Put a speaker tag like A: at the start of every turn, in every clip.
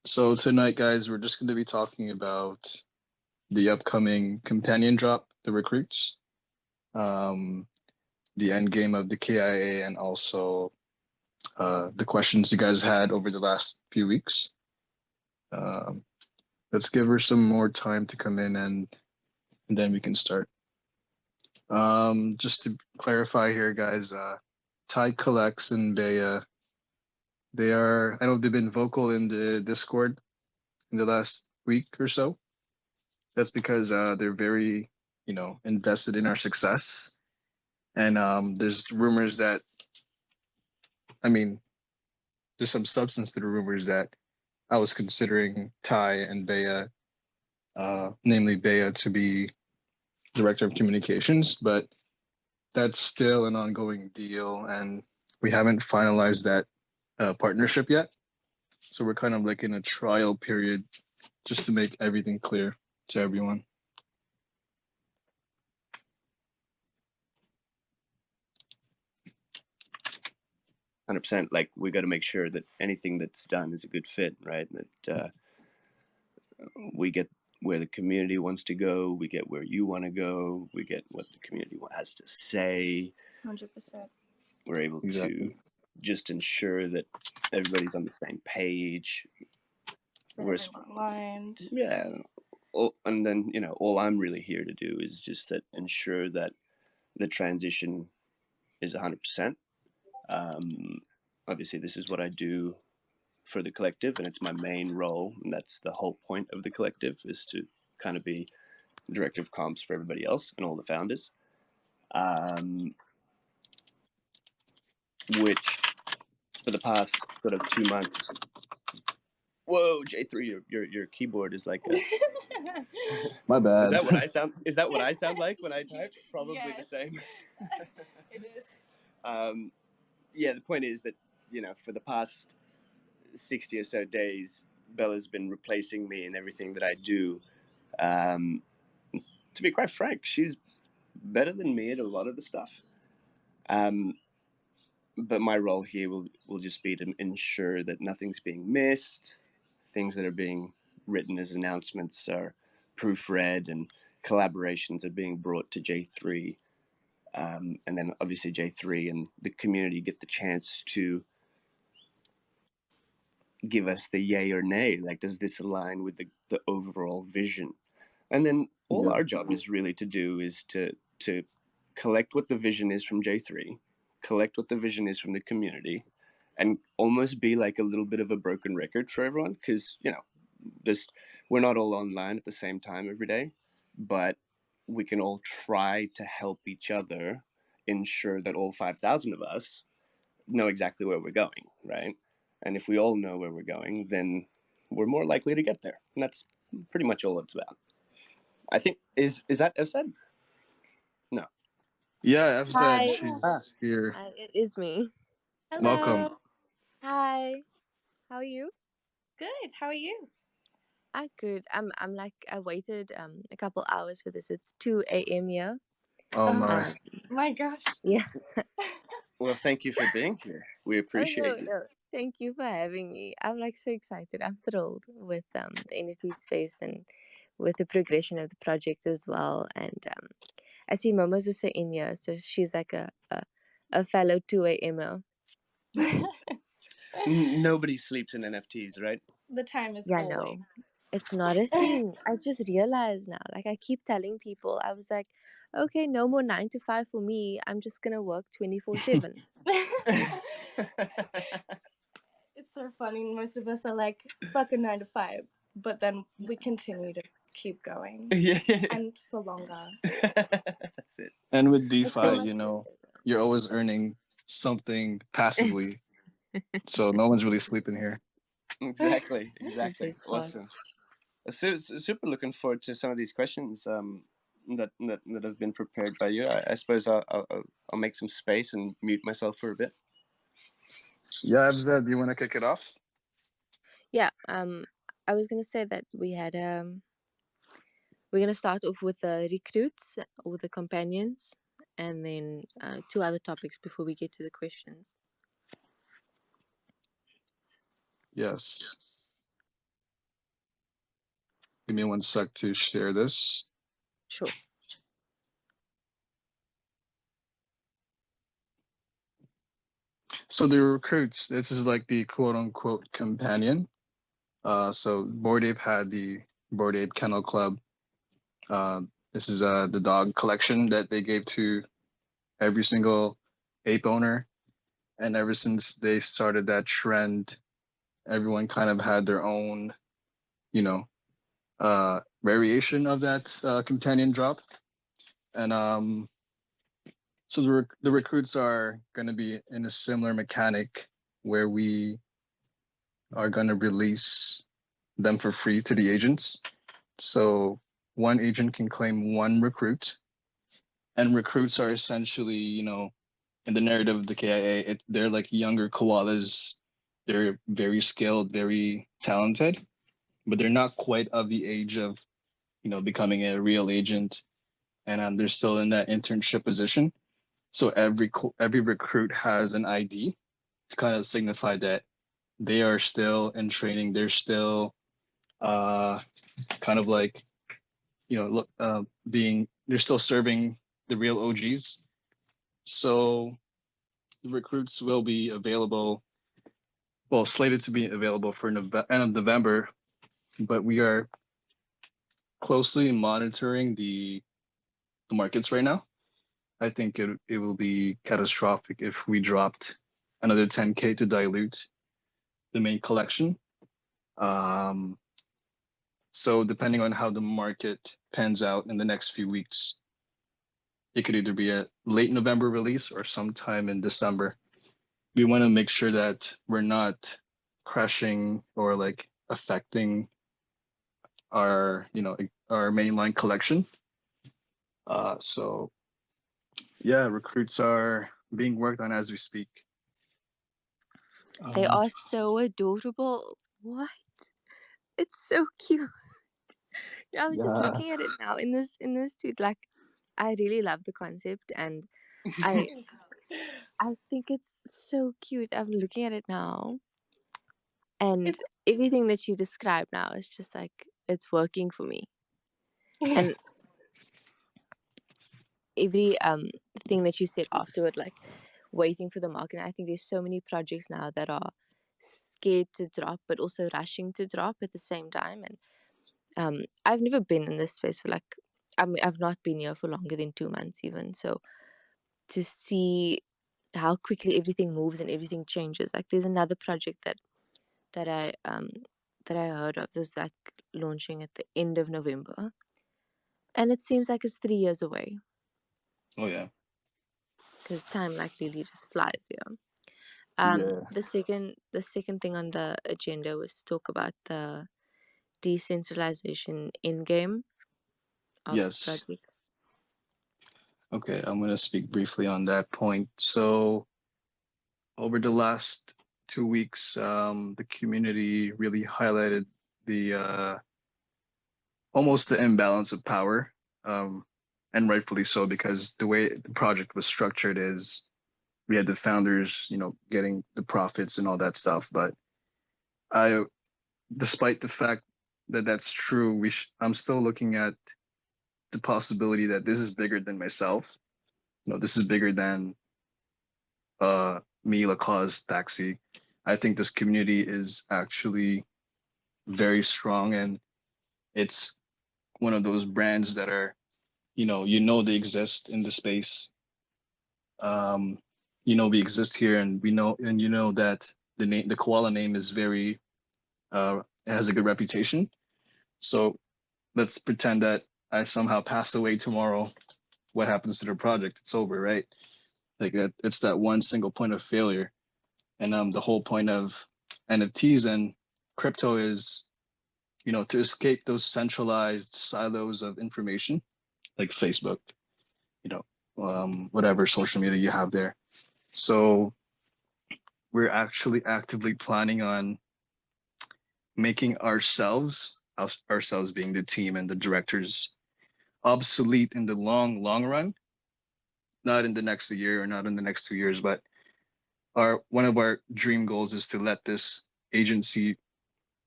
A: So tonight, guys, we're just going to be talking about the upcoming companion drop, the recruits, um, the end game of the K.I.A, and also the questions you guys had over the last few weeks. Um, let's give her some more time to come in, and then we can start. Just to clarify here, guys, Ty Collects and they are, I know they've been vocal in the Discord in the last week or so. That's because they're very, invested in our success. And there's rumors that, I mean, there's some substance to the rumors that I was considering Ty and Bea, namely Bea, to be director of communications, but that's still an ongoing deal, and we haven't finalized that partnership yet. So we're kind of like in a trial period just to make everything clear to everyone.
B: 100%. Like, we got to make sure that anything that's done is a good fit, right? That we get where the community wants to go, we get where you want to go, we get what the community has to say.
C: 100%.
B: We're able
A: Exactly.
B: to just ensure that everybody's on the same page.
C: We're aligned.
B: Yeah. And then, all I'm really here to do is just ensure that the transition is 100%. Obviously, this is what I do for the collective, and it's my main role, and that's the whole point of the collective, is to kind of be director of comms for everybody else and all the founders. Which for the past sort of 2 months. Whoa, J3, your keyboard is like a...
A: My bad.
B: Is that what I sound? Is that what I sound like when I type? Probably yes. The same.
C: It is.
B: Yeah, the point is that for the past 60 or so days, Bella's been replacing me in everything that I do. To be quite frank, she's better than me at a lot of the stuff. But my role here will just be to ensure that nothing's being missed, things that are being written as announcements are proofread, and collaborations are being brought to J3. And then obviously J3 and the community get the chance to give us the yay or nay. Like, does this align with the overall vision? And then all our job is really to do is to collect what the vision is from J3, collect what the vision is from the community, and almost be like a little bit of a broken record for everyone. Because, we're not all online at the same time every day, but we can all try to help each other ensure that all 5,000 of us know exactly where we're going, right? And if we all know where we're going, then we're more likely to get there. And that's pretty much all it's about. I think, is that Efsad? No.
A: Yeah,
D: Hi.
A: Efsad, she's here.
D: It is me.
C: Hello.
A: Welcome.
D: Hi. How are you?
C: Good. How are you?
D: I'm good. I'm like, I waited a couple hours for this. It's 2 a.m. here.
A: Oh my.
C: My gosh.
D: Yeah.
B: Well, thank you for being here. We appreciate it.
D: No. Thank you for having me. I'm like so excited. I'm thrilled with the NFT space and with the progression of the project as well. And I see Momo's also in here, so she's like a fellow 2 a.m.
B: Nobody sleeps in NFTs, right?
C: The time is
D: Yeah, no, it's not a thing. I just realized now. Like, I keep telling people, I was like, okay, no more 9 to 5 for me. I'm just gonna work 24/7.
C: It's so funny. Most of us are like, fuck a 9 to 5, but then we continue to keep going.
B: Yeah.
C: And for longer.
B: That's it.
A: And with DeFi, you're always earning something passively. So no one's really sleeping here.
B: Exactly. Awesome. Super looking forward to some of these questions that have been prepared by you. I suppose I'll make some space and mute myself for a bit.
A: Yeah, Efsad, do you want to kick it off?
D: Yeah. I was gonna say that we had we're gonna start off with the recruits or the companions, and then 2 other topics before we get to the questions.
A: Yes. Give me 1 sec to share this.
D: Sure.
A: So the recruits, this is like the quote unquote companion. So Bored Ape had the Bored Ape Kennel Club. This is the dog collection that they gave to every single ape owner. And ever since they started that trend, everyone kind of had their own, you know, variation of that companion drop. And so the recruits are going to be in a similar mechanic where we are going to release them for free to the agents. So one agent can claim one recruit, and recruits are essentially, in the narrative of the K.I.A, they're like younger koalas. They're very skilled, very talented, but they're not quite of the age of, becoming a real agent, and they're still in that internship position. So every recruit has an ID to kind of signify that they are still in training. They're still uh, kind of like, look, they're still serving the real OGs. So the recruits will be available, well, slated to be available for end of November, but we are closely monitoring the markets right now. I think it will be catastrophic if we dropped another 10K to dilute the main collection. Um, so depending on how the market pans out in the next few weeks, it could either be a late November release or sometime in December. We want to make sure that we're not crashing or like affecting our, our mainline collection. So yeah, recruits are being worked on as we speak.
D: They are so adorable. What? It's so cute. I was just
A: Yeah,
D: looking at it now in this tweet. Like, I really love the concept, and I I think it's so cute. I'm looking at it now, and
C: It's
D: everything that you describe now is just like it's working for me. And every thing that you said afterward, like waiting for the market. I think there's so many projects now that are scared to drop, but also rushing to drop at the same time. And I've never been in this space for like, I mean, I've not been here for longer than 2 months even. So to see how quickly everything moves and everything changes. Like there's another project that I heard of. There's like launching at the end of November, and it seems like it's 3 years away
A: oh yeah,
D: because time like really just flies. Yeah.
A: yeah,
D: The second thing on the agenda was to talk about the decentralization in game of the
A: yes.
D: project.
A: Okay, I'm gonna speak briefly on that point. So over the last 2 weeks, the community really highlighted the almost the imbalance of power, um, and rightfully so, because the way the project was structured is we had the founders, getting the profits and all that stuff. But I, despite the fact that that's true, I'm still looking at the possibility that this is bigger than myself. This is bigger than me, Lacoste, Taxi. I think this community is actually very strong, and it's one of those brands that are, they exist in the space. Um, we exist here, and we know, and that the Koala name is very, has a good reputation. So let's pretend that I somehow pass away tomorrow. What happens to the project? It's over, right? Like it's that one single point of failure. And the whole point of NFTs and crypto is, to escape those centralized silos of information, like Facebook, you know, whatever social media you have there. So we're actually actively planning on making ourselves being the team and the directors, obsolete in the long run, not in the next year or not in the next 2 years, but one of our dream goals is to let this agency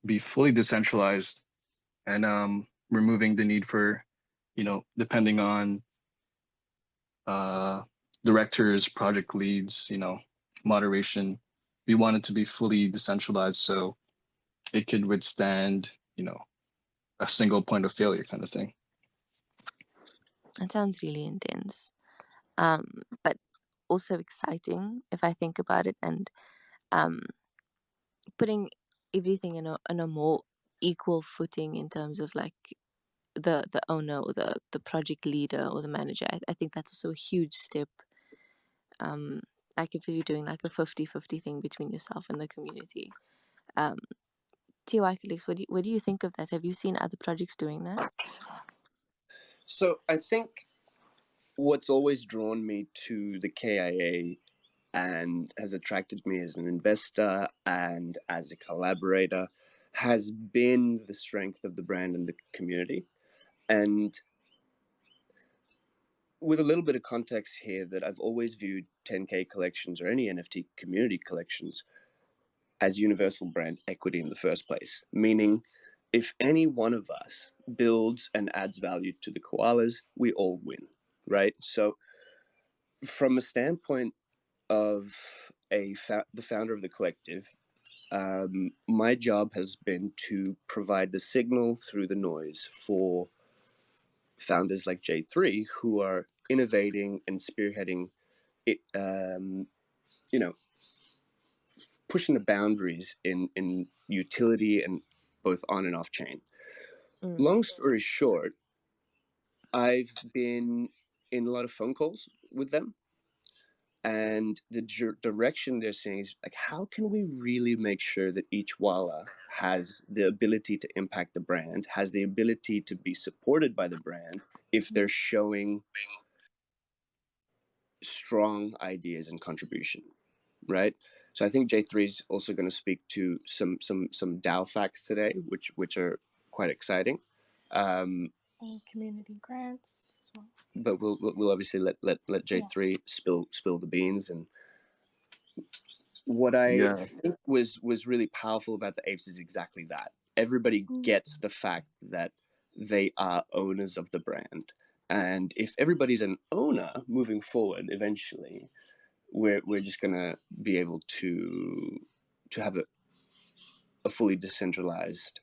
A: be fully decentralized and removing the need for, depending on directors, project leads, moderation. We want it to be fully decentralized so it could withstand, a single point of failure kind of thing.
D: That sounds really intense, but also exciting if I think about it, and um, putting everything in a more equal footing in terms of like the owner or the project leader or the manager. I think that's also a huge step. Like if you're doing like a 50-50 thing between yourself and the community. TY colleagues, what do you think of that? Have you seen other projects doing that?
B: So I think what's always drawn me to the K.I.A. and has attracted me as an investor and as a collaborator has been the strength of the brand and the community. And with a little bit of context here, that I've always viewed 10K collections or any NFT community collections as universal brand equity in the first place, meaning if any one of us builds and adds value to the koalas, we all win, right? So from a standpoint of the founder of the collective, my job has been to provide the signal through the noise for founders like J3 who are innovating and spearheading it, pushing the boundaries in utility and both on and off chain. Long story short, I've been in a lot of phone calls with them, and the direction they're saying is like, how can we really make sure that each Walla has the ability to impact the brand, has the ability to be supported by the brand if they're showing strong ideas and contribution, right? So I think J3 is also going to speak to some DAO facts today, which are quite exciting.
C: And community grants as well.
B: But we'll obviously let J3 spill the beans. And what I think was really powerful about the apes is exactly that. Everybody gets the fact that they are owners of the brand. And if everybody's an owner moving forward, eventually, we're just gonna be able to have a fully decentralized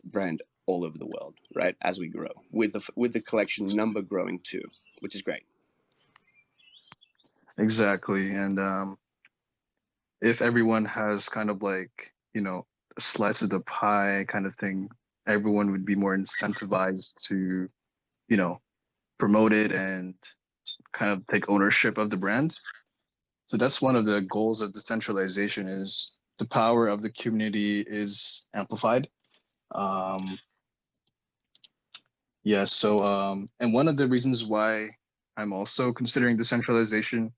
B: brand all over the world, right? As we grow, with the collection number growing too, which is great.
A: Exactly. And if everyone has kind of like, a slice of the pie kind of thing, everyone would be more incentivized to, promote it and kind of take ownership of the brand. So that's one of the goals of decentralization is the power of the community is amplified. Um, and one of the reasons why I'm also considering decentralization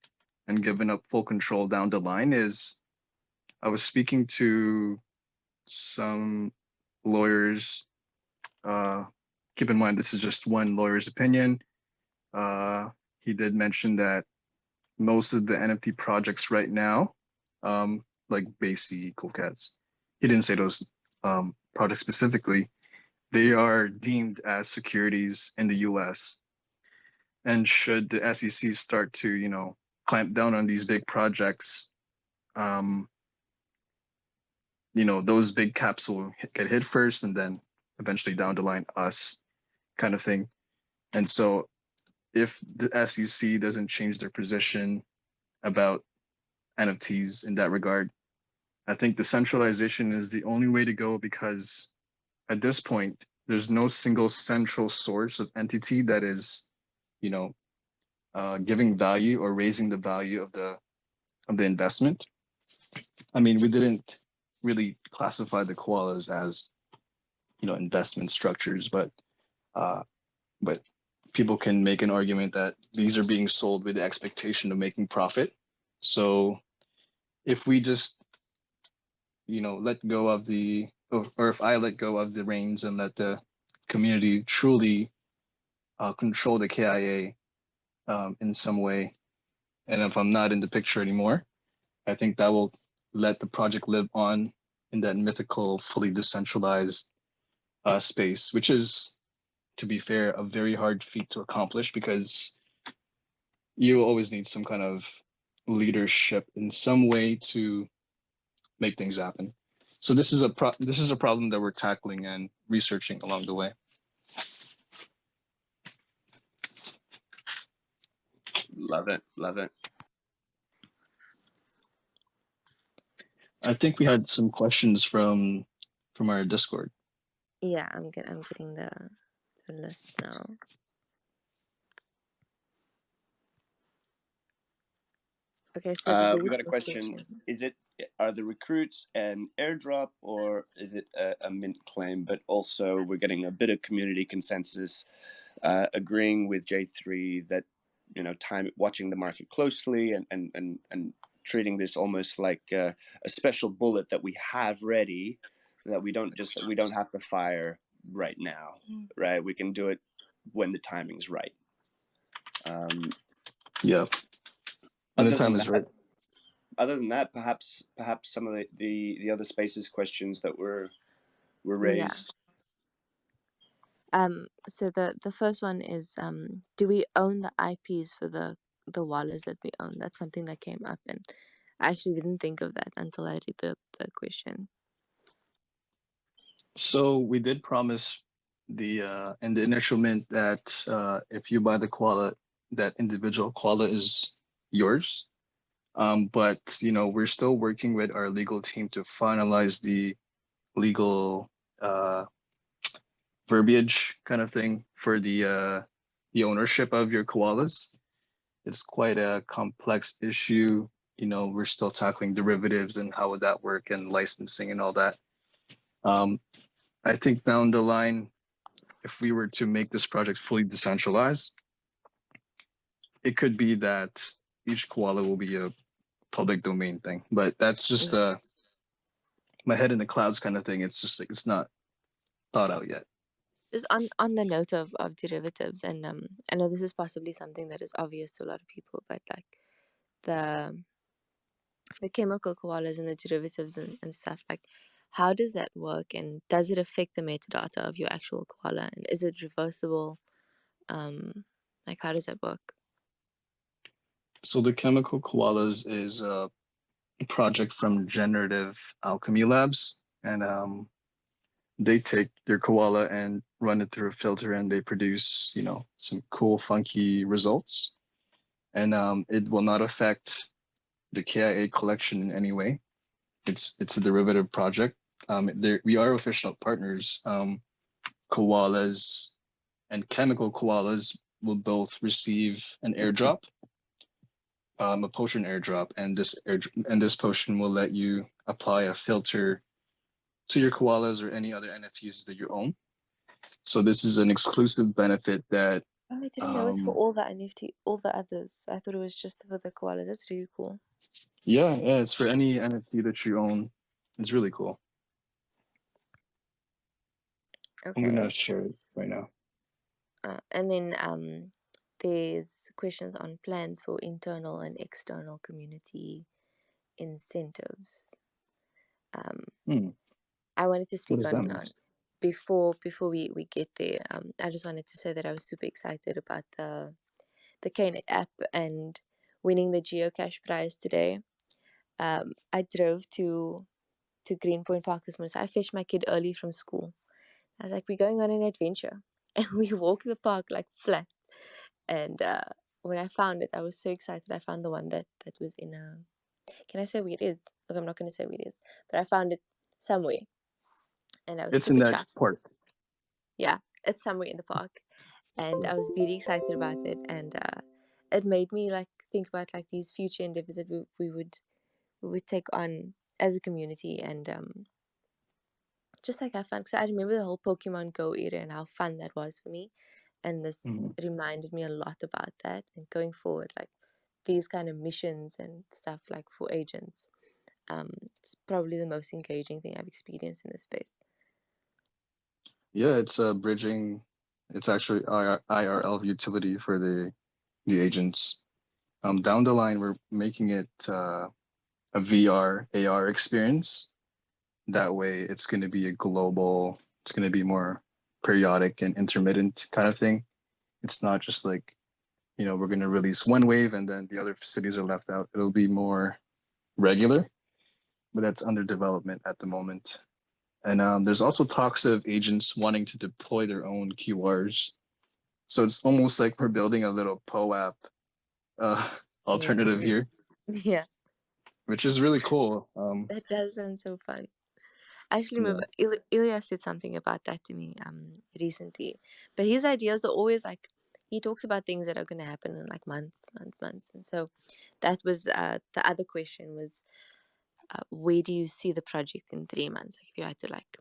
A: and giving up full control down the line is I was speaking to some lawyers. Uh, Keep in mind, this is just one lawyer's opinion. He did mention that most of the NFT projects right now, like Basie, Cool Cats, he didn't say those projects specifically, they are deemed as securities in the US. And should the SEC start to, clamp down on these big projects, um, those big caps will get hit first and then eventually down the line us kind of thing. And so if the SEC doesn't change their position about NFTs in that regard, I think decentralization is the only way to go because at this point, there's no single central source of entity that is, you know, giving value or raising the value of the investment. I mean, we didn't really classify the koalas as, investment structures, uh, but people can make an argument that these are being sold with the expectation of making profit. So if we just, let go of or if I let go of the reins and let the community truly control the K.I.A. In some way, and if I'm not in the picture anymore, I think that will let the project live on in that mythical, fully decentralized space, which is, to be fair, a very hard feat to accomplish because you always need some kind of leadership in some way to make things happen. So this is a problem that we're tackling and researching along the way.
B: Love it. Love it.
A: I think we had some questions from our Discord.
D: Yeah, I'm getting the list now. Okay, so the
B: we got a
D: first
B: question. Are the recruits an airdrop or is it a mint claim? But also we're getting a bit of community consensus, agreeing with J3 that, you know, watching the market closely and treating this almost like a special bullet that we have ready, that we don't have to fire right now, right? We can do it when the timing's right.
A: Yeah. And the time is right.
B: Other than that, perhaps some of the other spaces questions that were raised.
D: Yeah. So the first one is, do we own the IPs for the wallets that we own? That's something that came up, and I actually didn't think of that until I read the question.
A: So we did promise in the initial mint that if you buy the Koala, that individual Koala is yours. But you know, we're still working with our legal team to finalize the legal verbiage kind of thing for the ownership of your koalas. It's quite a complex issue. You know, we're still tackling derivatives and how would that work and licensing and all that. I think down the line, if we were to make this project fully decentralized, it could be that each koala will be a public domain thing. But that's just my head in the clouds kind of thing. It's just like it's not thought out yet.
D: Just on the note of derivatives, and I know this is possibly something that is obvious to a lot of people, but like the chemical koalas and the derivatives and stuff, like how does that work, and does it affect the metadata of your actual koala, and is it reversible? Like how does that work?
A: So the chemical koalas is a project from Generative Alchemy Labs, and they take their koala and run it through a filter, and they produce, you know, some cool, funky results. And it will not affect the K.I.A collection in any way. It's a derivative project. We are official partners. Koalas and chemical koalas will both receive an airdrop, a potion airdrop, and this potion will let you apply a filter to your koalas or any other NFTs that you own. So this is an exclusive benefit that.
D: Oh, I didn't know it's for all the NFT, all the others. I thought it was just for the koala. That's really cool.
A: Yeah, it's for any NFT that you own. It's really cool.
D: Okay.
A: I'm gonna share it right now.
D: And then there's questions on plans for internal and external community incentives. I wanted to speak on before we get there. I just wanted to say that I was super excited about the K.I.A app and winning the Geocache prize today. I drove to Greenpoint Park this morning. So I fetched my kid early from school. I was like, we're going on an adventure. And we walked the park like flat. And when I found it, I was so excited. I found the one that was in a... Can I say where it is? Look, I'm not going to say where it is. But I found it somewhere. And I was super chuffed.
A: Park.
D: Yeah, it's somewhere in the park. And I was really excited about it. And it made me like think about like these future endeavors that we would take on as a community, and just like have fun. Because I remember the whole Pokemon Go era and how fun that was for me, and this reminded me a lot about that. And going forward, like these kind of missions and stuff like for agents, it's probably the most engaging thing I've experienced in this space.
A: Yeah, it's bridging. It's actually IRL utility for the agents. Down the line, we're making it a VR AR experience. That way, it's going to be a global it's going to be more periodic and intermittent kind of thing. It's not just like, we're going to release one wave and then the other cities are left out. It'll be more regular, but that's under development at the moment. And there's also talks of agents wanting to deploy their own QRs. So it's almost like we're building a little POAP alternative here,
D: Yeah,
A: which is really cool.
D: that does sound so fun. I actually
A: Yeah.
D: remember Ilya said something about that to me recently. But his ideas are always like, he talks about things that are going to happen in like months. And so that was the other question was, where do you see the project in 3 months? Like if you had to like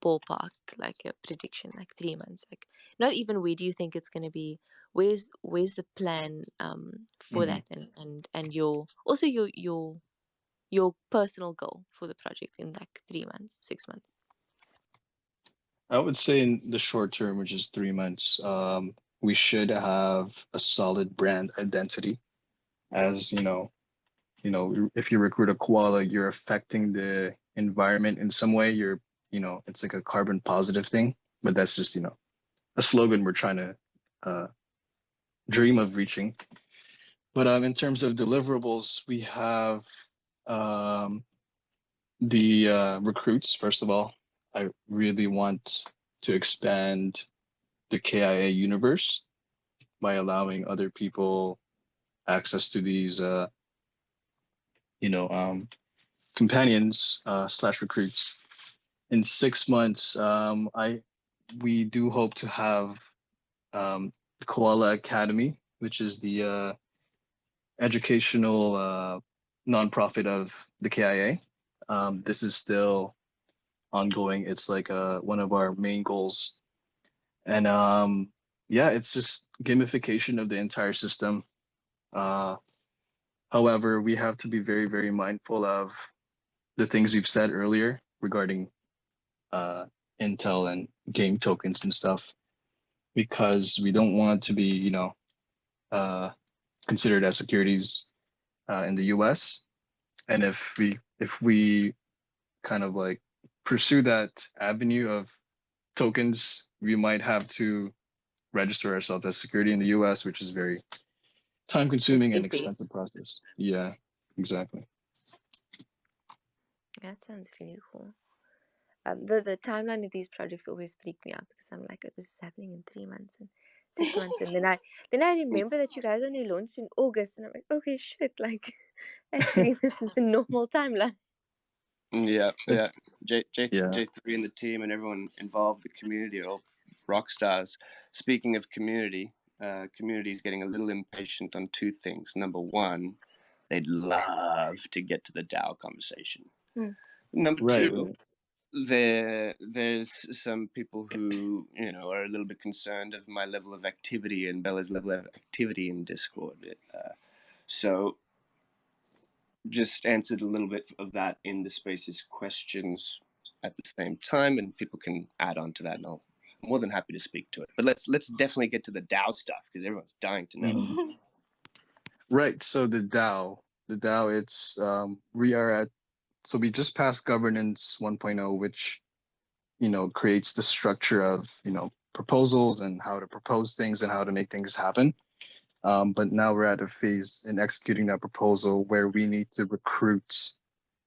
D: ballpark, like a prediction, like 3 months, like not even where do you think it's going to be? Where's the plan for
A: Mhm.
D: that, and your also your personal goal for the project in like 3 months, 6 months?
A: I would say in the short term, which is 3 months, we should have a solid brand identity. As if you recruit a koala, you're affecting the environment in some way. It's like a carbon positive thing, but that's just a slogan we're trying to uh, dream of reaching. But in terms of deliverables, we have um, the recruits. First of all, I really want to expand the K.I.A universe by allowing other people access to these, companions slash recruits. In 6 months, we do hope to have Koala Academy, which is the educational nonprofit of the K.I.A. This is still ongoing. It's like one of our main goals, and yeah, it's just gamification of the entire system. Uh, However, we have to be very, very mindful of the things we've said earlier regarding uh, Intel and game tokens and stuff, because we don't want to be, uh, considered as securities in the U.S. And if we kind of like pursue that avenue of tokens, we might have to register ourselves as security in the U.S., which is very time
D: It's
A: consuming and
D: iffy.
A: expensive process. Yeah, exactly.
D: That sounds really cool. The timeline of these projects always freak me out because I'm like, oh, this is happening in 3 months and 6 months, and then I remember that you guys only launched in August, and I'm like, okay, shit, like actually this is a normal timeline.
B: Yeah, yeah.
A: It's yeah.
B: J3 and the team and everyone involved, the community are all rock stars. Speaking of community, community is getting a little impatient on two things. Number one, they'd love to get to the DAO conversation. Number
A: Right,
B: two, there's some people who are a little bit concerned of my level of activity and Bella's level of activity in Discord. So just answered a little bit of that in the spaces questions at the same time, and people can add on to that, and I'm more than happy to speak to it. But let's definitely get to the DAO stuff because everyone's dying to know.
A: Mhm. Right. So the DAO, it's we are at so we just passed governance 1.0, which creates the structure of proposals and how to propose things and how to make things happen. But now we're at a phase in executing that proposal where we need to recruit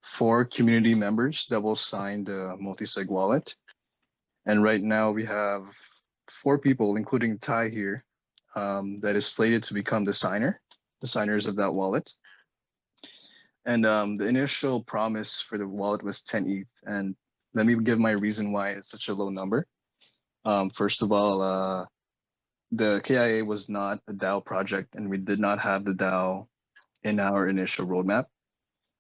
A: 4 community members that will sign the multi-sig wallet. And right now we have 4 people, including Ty here, that is slated to become the signers of that wallet. And the initial promise for the wallet was 10 ETH. And let me give my reason why it's such a low number. First of all, the K.I.A was not a DAO project, and we did not have the DAO in our initial roadmap,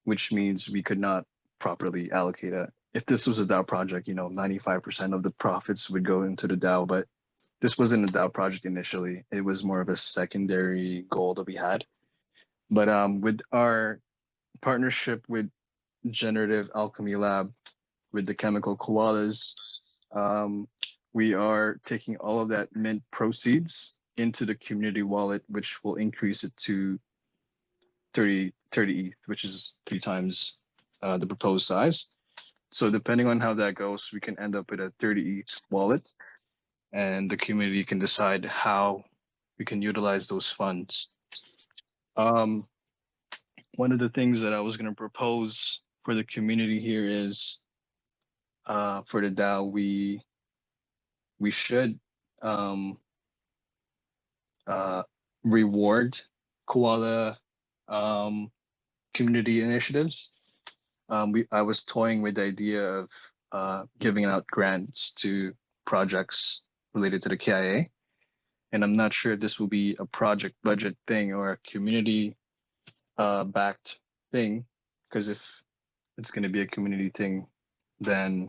A: which means we could not properly allocate it. If this was a DAO project, 95% of the profits would go into the DAO, but this wasn't a DAO project initially. It was more of a secondary goal that we had. But with our partnership with Generative Alchemy Lab, with the chemical koalas, um, we are taking all of that mint proceeds into the community wallet, which will increase it to 30 ETH, which is 3 times the proposed size. So depending on how that goes, we can end up with a 30 ETH wallet, and the community can decide how we can utilize those funds. Um, One of the things that I was going to propose for the community here is, for the DAO, we should um, uh, reward Koala community initiatives. I was toying with the idea of giving out grants to projects related to the K.I.A. And I'm not sure if this will be a project budget thing or a community backed thing, because if it's going to be a community thing, then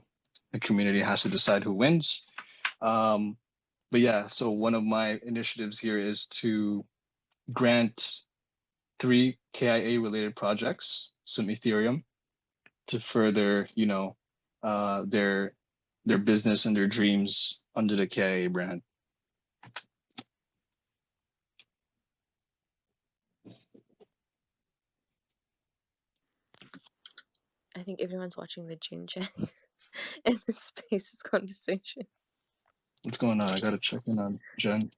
A: the community has to decide who wins. But yeah, so one of my initiatives here is to grant 3 K.I.A. related projects some Ethereum to further, their business and their dreams under the K.I.A. brand.
D: I think everyone's watching the Gen chat and the spaces conversation.
A: What's going on? I gotta check in on Jen.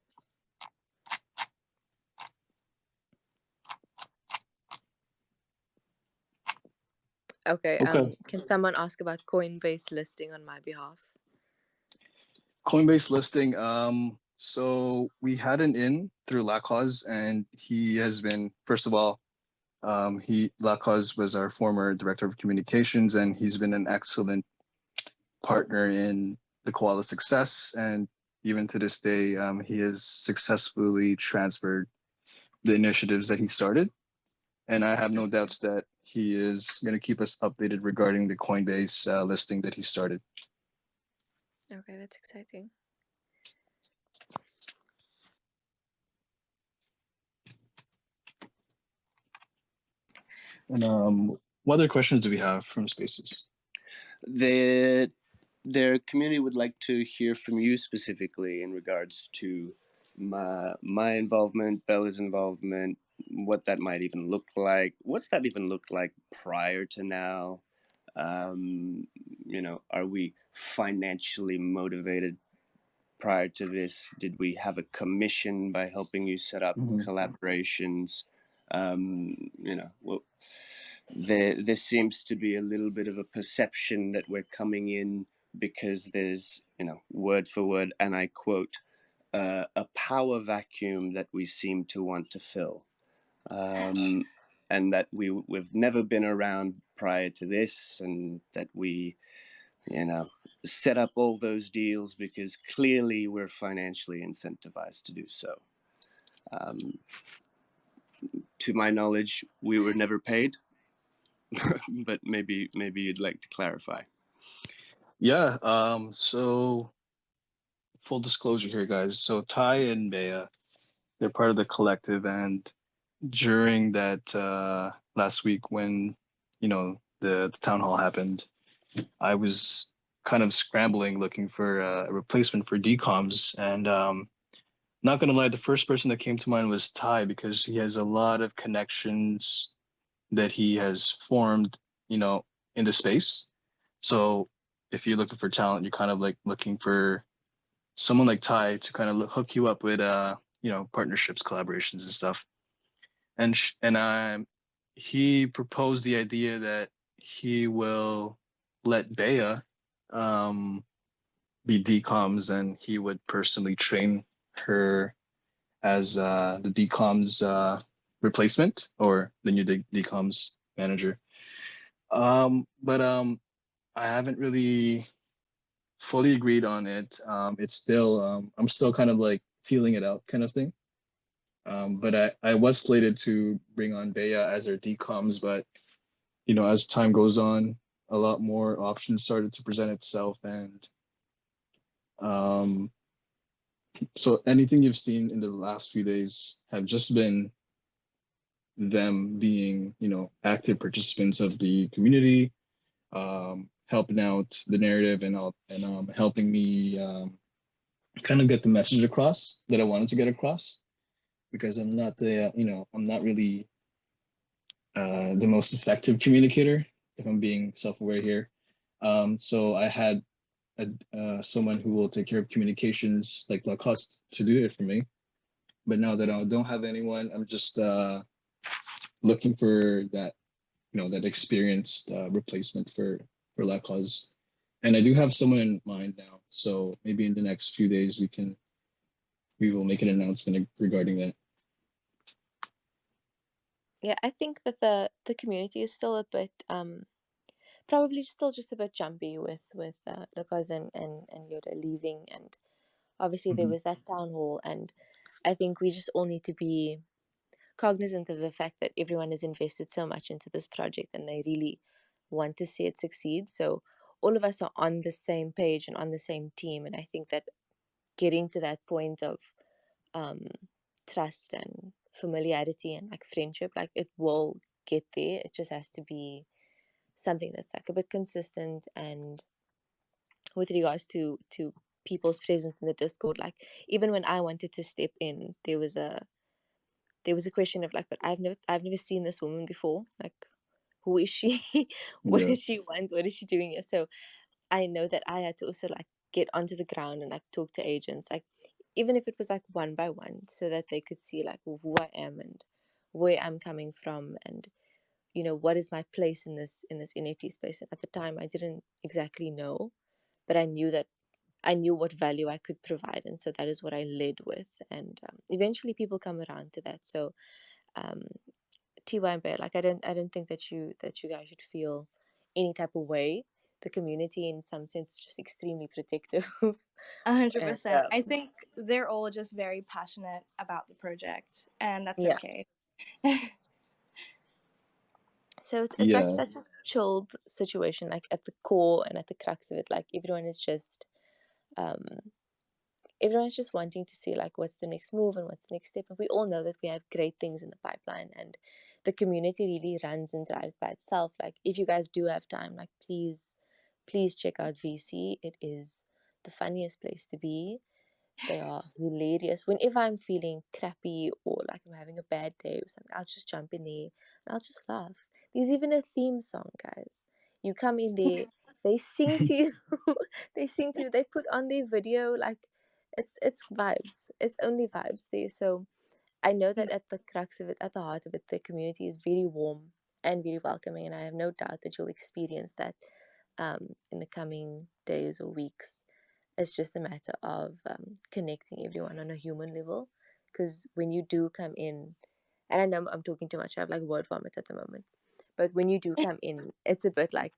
D: Okay,
A: Okay.
D: can someone ask about Coinbase listing on my behalf?
A: Coinbase listing. So we had an in through Lacause, and he has been, first of all, Lacause was our former director of communications, and he's been an excellent partner in the Koala success. And even to this day, he has successfully transferred the initiatives that he started. And I have no doubts that he is going to keep us updated regarding the Coinbase listing that he started.
D: Okay, that's exciting.
A: And what other questions do we have from Spaces?
B: Their community would like to hear from you specifically in regards to my involvement, Bella's involvement, what that might even look like. What's that even look like prior to now? Are we financially motivated prior to this? Did we have a commission by helping you set up collaborations? There seems to be a little bit of a perception that we're coming in because there's, word for word, and I quote, a power vacuum that we seem to want to fill. And that we've never been around prior to this, and that we, set up all those deals because clearly we're financially incentivized to do so. To my knowledge, we were never paid, but maybe you'd like to clarify.
A: Yeah. So full disclosure here, guys. So Ty and Bea, they're part of the collective, and during that last week when the town hall happened, I was kind of scrambling looking for a replacement for DCOMs, and not gonna lie, the first person that came to mind was Ty, because he has a lot of connections that he has formed, in the space. So if you're looking for talent, you're kind of like looking for someone like Ty to kind of hook you up with partnerships, collaborations, and stuff. And he proposed the idea that he will let Bea um, be DCOMs, and he would personally train her as the DCOMs replacement, or the new DCOMs manager. But I haven't really fully agreed on it. It's still I'm still kind of like feeling it out, kind of thing. But I was slated to bring on Bea as our DCOMs, but as time goes on, a lot more options started to present itself, and um, so anything you've seen in the last few days have just been them being, active participants of the community, helping out the narrative, and helping me kind of get the message across that I wanted to get across, because I'm not really the most effective communicator, if I'm being self-aware here. So I had someone who will take care of communications, like Lacoste, to do it for me. But now that I don't have anyone, I'm just looking for that, that experienced replacement for Lacoste. And I do have someone in mind now. So maybe in the next few days we will make an announcement regarding that.
D: Yeah, I think that the community is still a bit probably still just a bit jumpy with Lucas and Yoda leaving, and obviously there
A: Mhm.
D: was that town hall, and I think we just all need to be cognizant of the fact that everyone has invested so much into this project and they really want to see it succeed. So all of us are on the same page and on the same team, and I think that getting to that point of um, trust and familiarity and like friendship, like it will get there. It just has to be something that's like a bit consistent. And with regards to people's presence in the Discord, like even when I wanted to step in, there was a question of like, but I've never seen this woman before. Like, who is she? What
A: Yeah.
D: does she want? What is she doing here? So I know that I had to also like get onto the ground and like talk to agents, like even if it was like one by one, so that they could see like who I am and where I'm coming from, and what is my place in this NFT space. And at the time I didn't exactly know, but I knew what value I could provide, and so that is what I led with. And eventually people come around to that. So um TY and Bear, like I don't think that you guys should feel any type of way. The community in some sense is just extremely protective. And
C: 100%. I think they're all just very passionate about the project, and that's
D: yeah,
C: okay.
D: so it's like
A: Yeah.
D: such a chilled situation, like at the core and at the crux of it, like um everyone's just wanting to see like what's the next move and what's the next step. And we all know that we have great things in the pipeline, and the community really runs and drives by itself. Like if you guys do have time, like please check out VC. It is the funniest place to be. They are hilarious. Whenever I'm feeling crappy or like I'm having a bad day or something, I'll just jump in there and I'll just laugh. There's even a theme song, guys. You come in there, they sing to you. They sing to you. They put on their video, like it's vibes. It's only vibes there. So I know that at the crux of it, at the heart of it, the community is very warm and very welcoming, and I have no doubt that you'll experience that in the coming days or weeks. It's just a matter of connecting everyone on a human level. Because when you do come in, and I know I'm talking too much, I have like word vomit at the moment. But when you do come in, it's a bit like,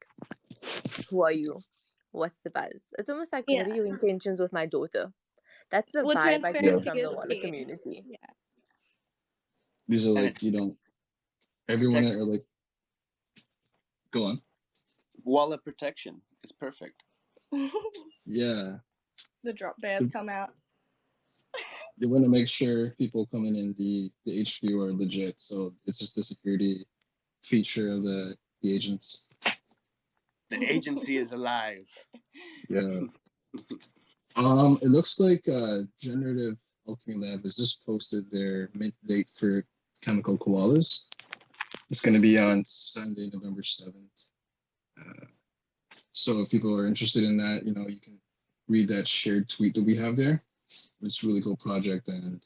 D: who are you? What's the buzz? It's almost like, what
C: Yeah.
D: are your intentions with my daughter? That's the
C: Well,
D: vibe I get
A: Yeah.
C: transparency
D: from the
C: is
D: Walla
C: key.
D: community.
C: Yeah.
A: These are
B: And
A: like,
B: it's
A: everyone
B: protect
A: are like, go on.
B: wallet protection. It's perfect.
A: Yeah.
C: The drop bears come out.
A: They want to make sure people coming in the HQ are legit. So it's just a security feature of the agents.
B: The agency is alive.
A: Yeah. It looks like Generative Alchemy Lab has just posted their mint date for chemical koalas. It's going to be on Sunday, November 7th. So if people are interested in that, you can read that shared tweet that we have there. It's a really cool project, and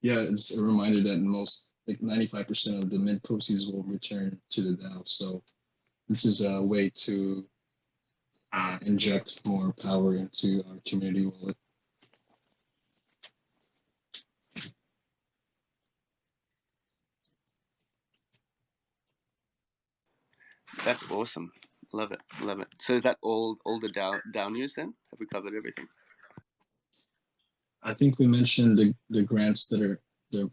A: yeah, it's a reminder that most, like 95% of the mint proceeds will return to the DAO. So this is a way to inject more power into our community wallet.
B: That's awesome. Love it. Love it. So is that all the down news then? Have we covered everything?
A: I think we mentioned the grants that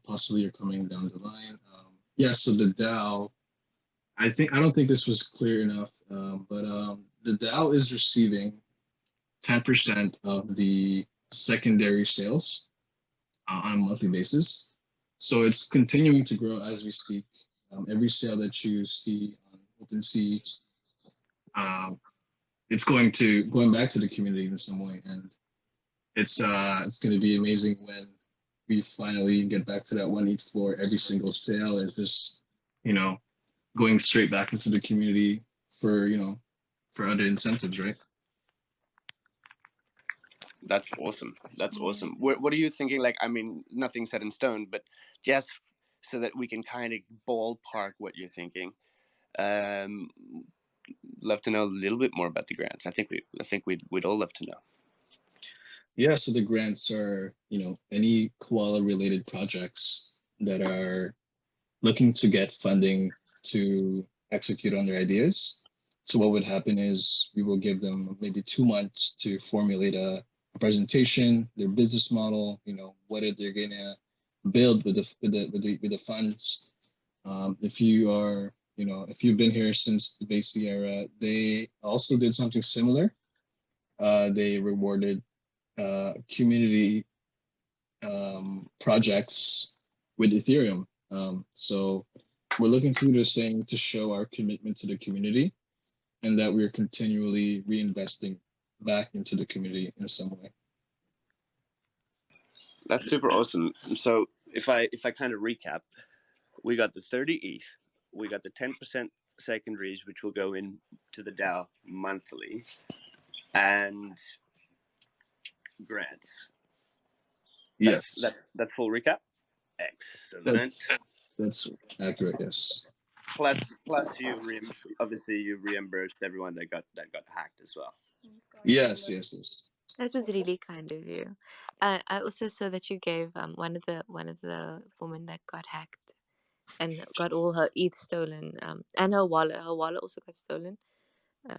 A: possibly are coming down the line. Yeah, so the DAO, I don't think this was clear enough, but the DAO is receiving 10% of the secondary sales on a monthly basis. So it's continuing to grow as we speak. Every sale that you see on OpenSea, um, it's going back to the community in some way, and it's going to be amazing when we finally get back to that one each floor every single sale, and just you know going straight back into the community for for other incentives, right?
B: That's awesome. That's awesome. What are you thinking? Like, I mean, nothing set in stone, but just so that we can kind of ballpark what you're thinking. Love to know a little bit more about the grants. I think we'd all love to know.
A: Yeah, so the grants are, any koala related projects that are looking to get funding to execute on their ideas. So what would happen is we will give them maybe 2 months to formulate a presentation, their business model, what are they gonna build with the funds. If you are, if you've been here since the basic era, they also did something similar. They rewarded community projects with Ethereum. So we're looking to do the same to show our commitment to the community and that we're continually reinvesting back into the community in some way.
B: That's super awesome. So if I kind of recap, we got the 30 ETH, we got the 10% secondaries, which will go into the DAO monthly, and grants.
A: Yes,
B: that's full recap. Excellent.
A: That's accurate. Yes.
B: Plus you obviously you reimbursed everyone that got hacked as well.
A: Yes.
D: That was really kind of you. I also saw that you gave one of the women that got hacked and got all her ETH stolen, and her wallet. Her wallet also got stolen.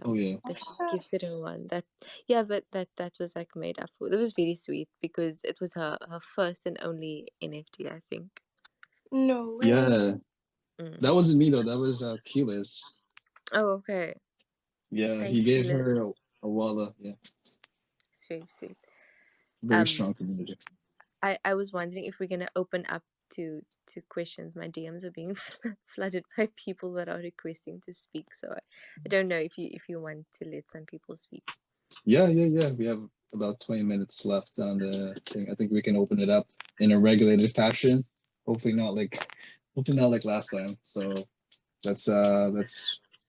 A: Oh yeah.
D: That she gifted her one. But that was like made up for. It was very sweet because it was her first and only NFT, I think.
C: No way.
A: Yeah.
D: Mm.
A: That wasn't me though. That was Keyless.
D: Oh, okay.
A: Yeah,
D: Thanks,
A: he gave
D: Keyless.
A: her a wallet. Yeah.
D: It's very sweet.
A: Very strong community.
D: I was wondering if we're gonna open up to questions. My DMs are being flooded by people that are requesting to speak. So I don't know if you want to let some people speak.
A: Yeah. We have about 20 minutes left on the thing. I think we can open it up in a regulated fashion. Hopefully not like last time. So let's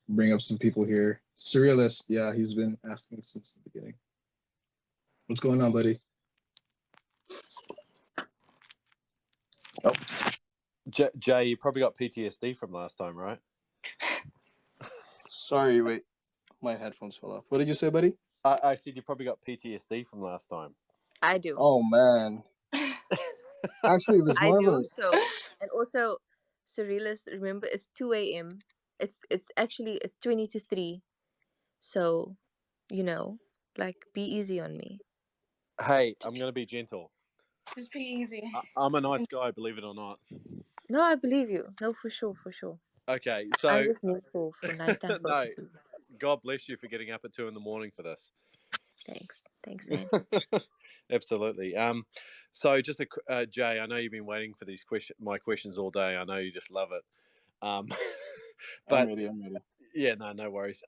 A: bring up some people here. Surrealist, yeah, he's been asking since the beginning. What's going on, buddy?
E: Oh. Jay, you probably got PTSD from last time, right?
F: Sorry, wait. My headphones fell off. What did you say, buddy?
E: I said you probably got PTSD from last time.
D: I do.
F: Oh, man. Actually, it was
D: I
F: more
D: do.
F: of a...
D: So, and also, Surrealist, remember, it's 2 a.m. It's actually, it's 20 to 3. So, like, be easy on me.
E: Hey, I'm going to be gentle.
C: Just be easy.
E: I'm a nice guy, believe it or not.
D: No, I believe you. No, for sure.
E: Okay, so...
D: I just meant for nighttime
E: No,
D: purposes.
E: God bless you for getting up at 2 a.m. for this.
D: Thanks, man.
E: Absolutely. So just Jay, I know you've been waiting for my questions all day. I know you just love it. But
F: I'm ready.
E: yeah, no worries.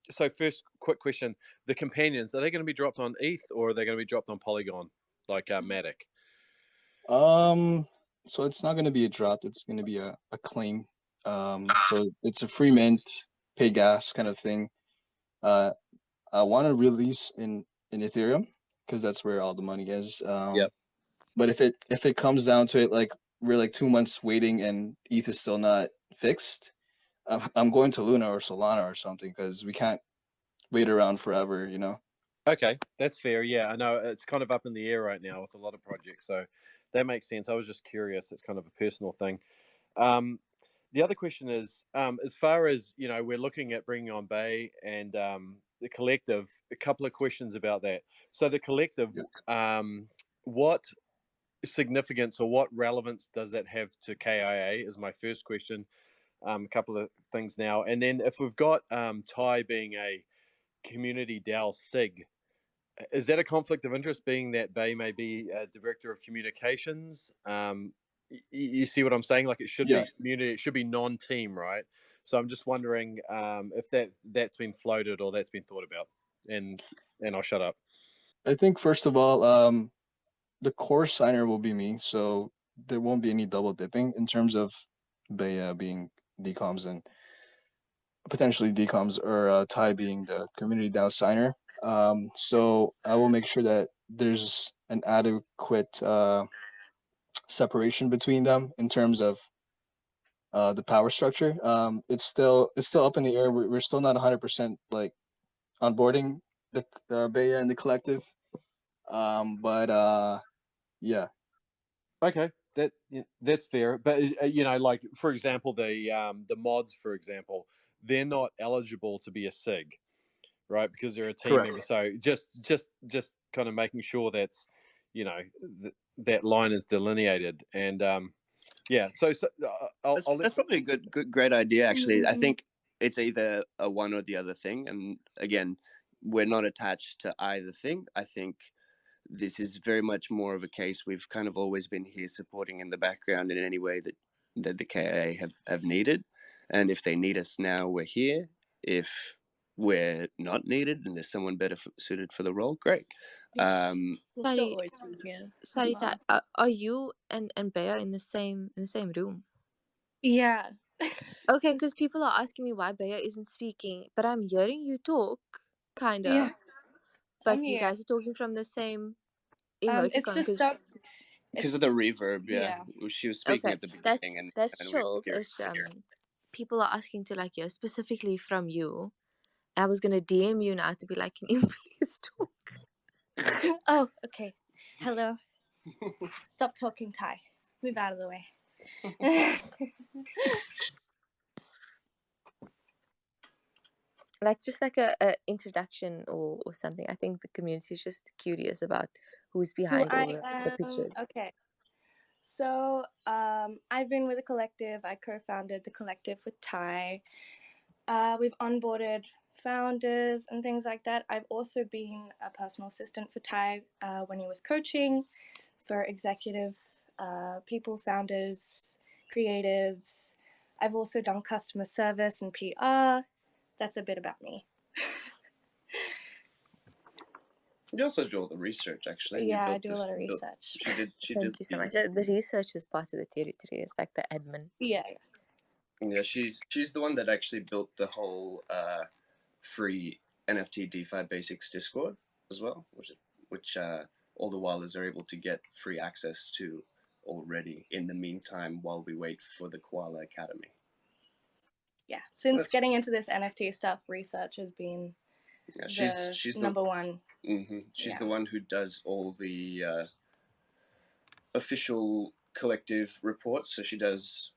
E: So first, quick question: the companions, are they going to be dropped on ETH or are they going to be dropped on Polygon, like Matic?
F: So it's not going to be a drop. It's going to be a claim. So it's a free mint, pay gas kind of thing. I want to release in Ethereum because that's where all the money is.
E: Yep.
F: But if it comes down to it, like we're like 2 months waiting and ETH is still not fixed, I'm going to Luna or Solana or something because we can't wait around forever,
E: Okay, that's fair. Yeah, I know it's kind of up in the air right now with a lot of projects, so that makes sense. I was just curious. It's kind of a personal thing. The other question is, as far as we're looking at bringing on Bay and the collective. A couple of questions about that. So the collective, what significance or what relevance does that have to K.I.A. is my first question. A couple of things now, and then if we've got Ty being a community DAO SIG, is that a conflict of interest, being that Bay may be a director of communications? You see what I'm saying? Like it should be community, it should be non-team, right? So I'm just wondering if that's been floated or that's been thought about. And I'll shut up.
F: I think first of all, the core signer will be me, so there won't be any double dipping in terms of Bay being DCOMs and potentially DCOMs or Ty being the community DAO signer. So I will make sure that there's an adequate separation between them in terms of the power structure. It's still up in the air. We're still not 100% like onboarding the Baya and the collective. But yeah.
E: Okay, that's fair. But like for example, the mods, for example, they're not eligible to be a SIG, right? Because they're a team
F: Correct.
E: member. So just kind of making sure that's that line is delineated. And yeah, so I'll let
B: That's probably a great idea. Actually, I
C: Mhm.
B: think it's either a one or the other thing. And again, we're not attached to either thing. I think this is very much more of a case we've kind of always been here supporting in the background in any way that the K.I.A have needed. And if they need us now, we're here. If we're not needed and there's someone better suited for the role, great.
C: Yes. We'll still
D: Sorry,
C: always be here as
D: sorry,
C: well.
D: are you and Bea in the same room?
C: Yeah.
D: Okay, because people are asking me why Bea isn't speaking, but I'm hearing you talk, kinda.
C: Yeah.
D: But
C: I'm
D: you
C: here.
D: guys are talking from the same
C: It's
D: emoticon.
C: just
D: Because
C: stuck.
B: Because
C: It's
B: of the reverb,
C: yeah.
B: she was speaking
D: okay,
B: at the beginning, and
D: that's
B: we were
D: chilled.
B: hearing
D: Is
B: it here.
D: people are asking to like hear specifically from you. I was gonna DM you now to be like, can you please talk?
C: Oh, okay. Hello. Stop talking, Ty. Move out of the way.
D: Like just like a introduction or something. I think the community is just curious about who's
C: Who
D: behind all
C: I
D: the
C: am.
D: pictures.
C: Okay. So, I've been with the collective. I co-founded the collective with Ty. We've onboarded founders and things like that. I've also been a personal assistant for Ty when he was coaching for executive people, founders, creatives. I've also done customer service and PR. That's a bit about me.
B: You also do all the research, actually. And
C: Yeah, I do a lot of research.
D: Thank you so much. The research is part of the territory. It's like the admin.
C: Yeah.
B: Yeah, she's the one that actually built the whole free NFT DeFi Basics Discord as well, which all the Koalas are able to get free access to already in the meantime while we wait for the Koala Academy.
C: Yeah, since getting into this NFT stuff, research has been
B: she's
C: number one.
B: She's the one who does all the official collective reports. So she does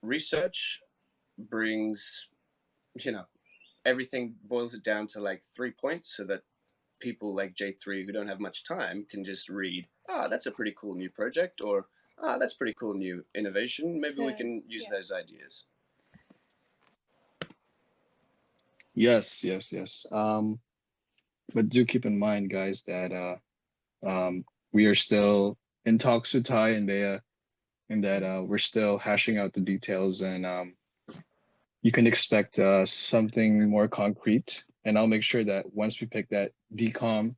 B: research, brings, everything, boils it down to like 3 points so that people like J3 who don't have much time can just read, that's a pretty cool new project, or that's pretty cool new innovation. Maybe we can use those ideas.
A: Yes. But do keep in mind, guys, that we are still in talks with Ty and Bea, and that we're still hashing out the details, and you can expect something more concrete. And I'll make sure that once we pick that DCOM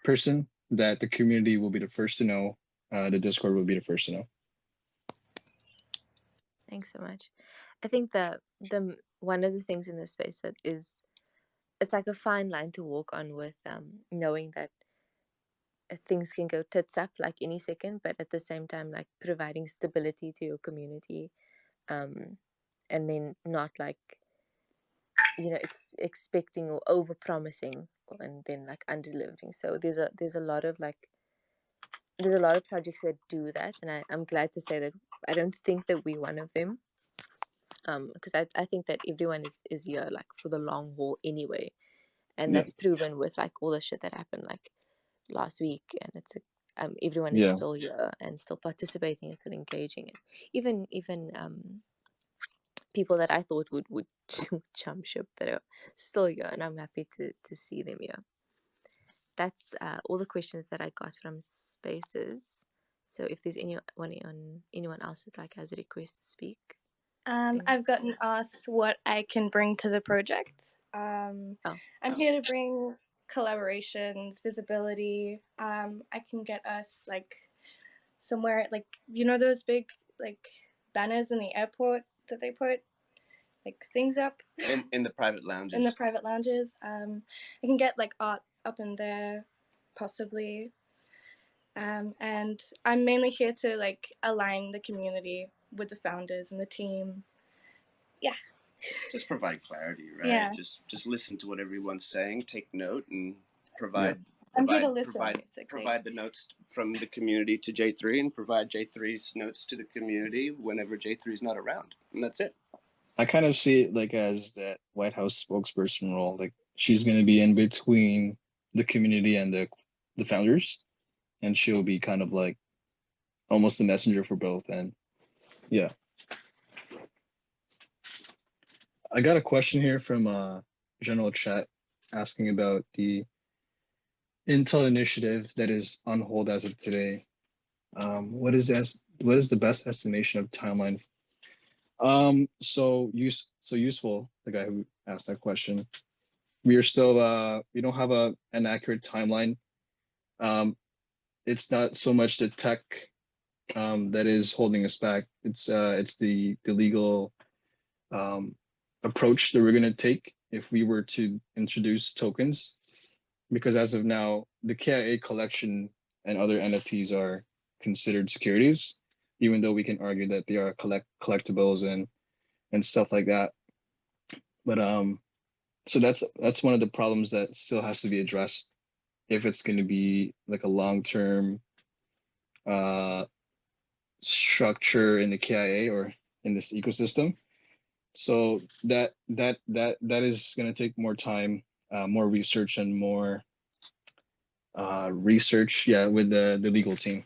A: person, that the community will be the first to know. The Discord will be the first to know.
D: Thanks so much. I think the one of the things in this space that is, it's like a fine line to walk on with knowing that things can go tits up like any second, but at the same time like providing stability to your community, and then not like expecting or over promising and then like under delivering. So there's a lot of projects that do that, and I'm glad to say that I don't think that we're one of them, because I think that everyone is here like for the long haul anyway, and that's proven with like all the shit that happened like last week, and it's everyone is still here and still participating and still engaging, and even people that I thought would jump ship that are still here, and I'm happy to see them here. That's all the questions that I got from Spaces. So if there's anyone else that like has a request to speak.
C: I've gotten asked what I can bring to the project. I'm here to bring collaborations, visibility. I can get us like somewhere like those big like banners in the airport that they put, like things up
B: in the private lounges.
C: in the private lounges. I can get like art up in there, possibly. And I'm mainly here to like align the community with the founders and the team. Yeah.
B: Just provide clarity, right?
C: Yeah.
B: Just listen to what everyone's saying, take note, and provide.
C: I'm here to listen, basically.
B: Provide the notes from the community to J3 and provide J3's notes to the community whenever J3 is not around. And that's it.
A: I kind of see it like as that White House spokesperson role. Like she's going to be in between the community and the founders, and she'll be kind of like almost the messenger for both. And yeah, I got a question here from general chat asking about the Intel initiative that is on hold as of today. What is the best estimation of timeline? So useful, the guy who asked that question. We are still we don't have an accurate timeline. It's not so much the tech that is holding us back. It's the legal approach that we're going to take if we were to introduce tokens, because as of now, the K.I.A collection and other NFTs are considered securities, even though we can argue that they are collectibles and stuff like that. But so that's one of the problems that still has to be addressed if it's going to be like a long-term structure in the K.I.A or in this ecosystem. So that is going to take more time, more research, and more research, yeah, with the legal team.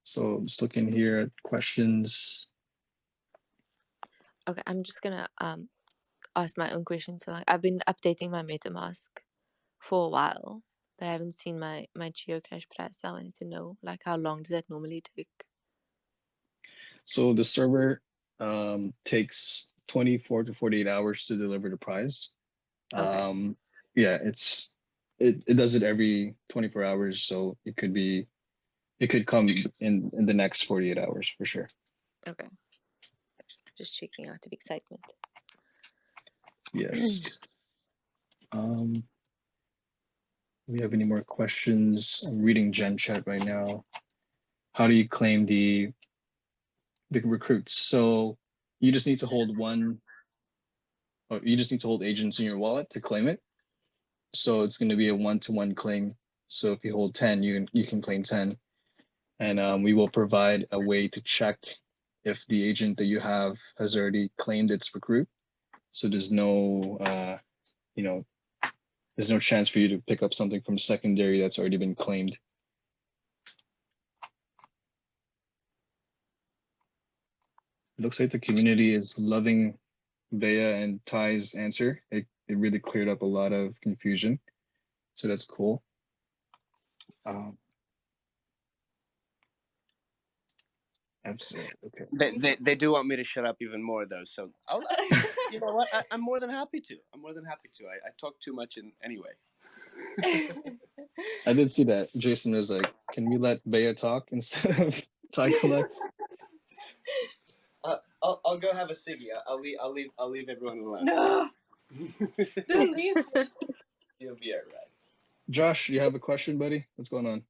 A: So just looking here at questions.
D: Okay, I'm just gonna ask my own question. So like I've been updating my MetaMask for a while, but I haven't seen my Geocache Press. So I wanted to know like how long does that normally take?
A: So the server takes 24 to 48 hours to deliver the prize.
D: Okay.
A: Yeah, it does it every 24 hours, so it could come in the next 48 hours for sure.
D: Okay. Just checking out of excitement.
A: Yes. Do we have any more questions? I'm reading Gen Chat right now. How do you claim the recruits? So you just need to hold you just need to hold agents in your wallet to claim it. So it's going to be a 1-to-1 claim. So if you hold 10, you can claim 10. And we will provide a way to check if the agent that you have has already claimed its recruit. So there's no, there's no chance for you to pick up something from secondary that's already been claimed. It looks like the community is loving Bea and Ty's answer. It really cleared up a lot of confusion. So that's cool. Absolutely. Okay.
B: They do want me to shut up even more though, so you know what? I'm more than happy to. I talk too much anyway.
A: I did see that. Jason was like, "Can we let Bea talk instead of Ty collects?"
B: I'll go have a ciggy. I'll leave everyone alone.
C: No. Don't leave.
B: You'll be alright.
A: Josh, you have a question, buddy? What's going on?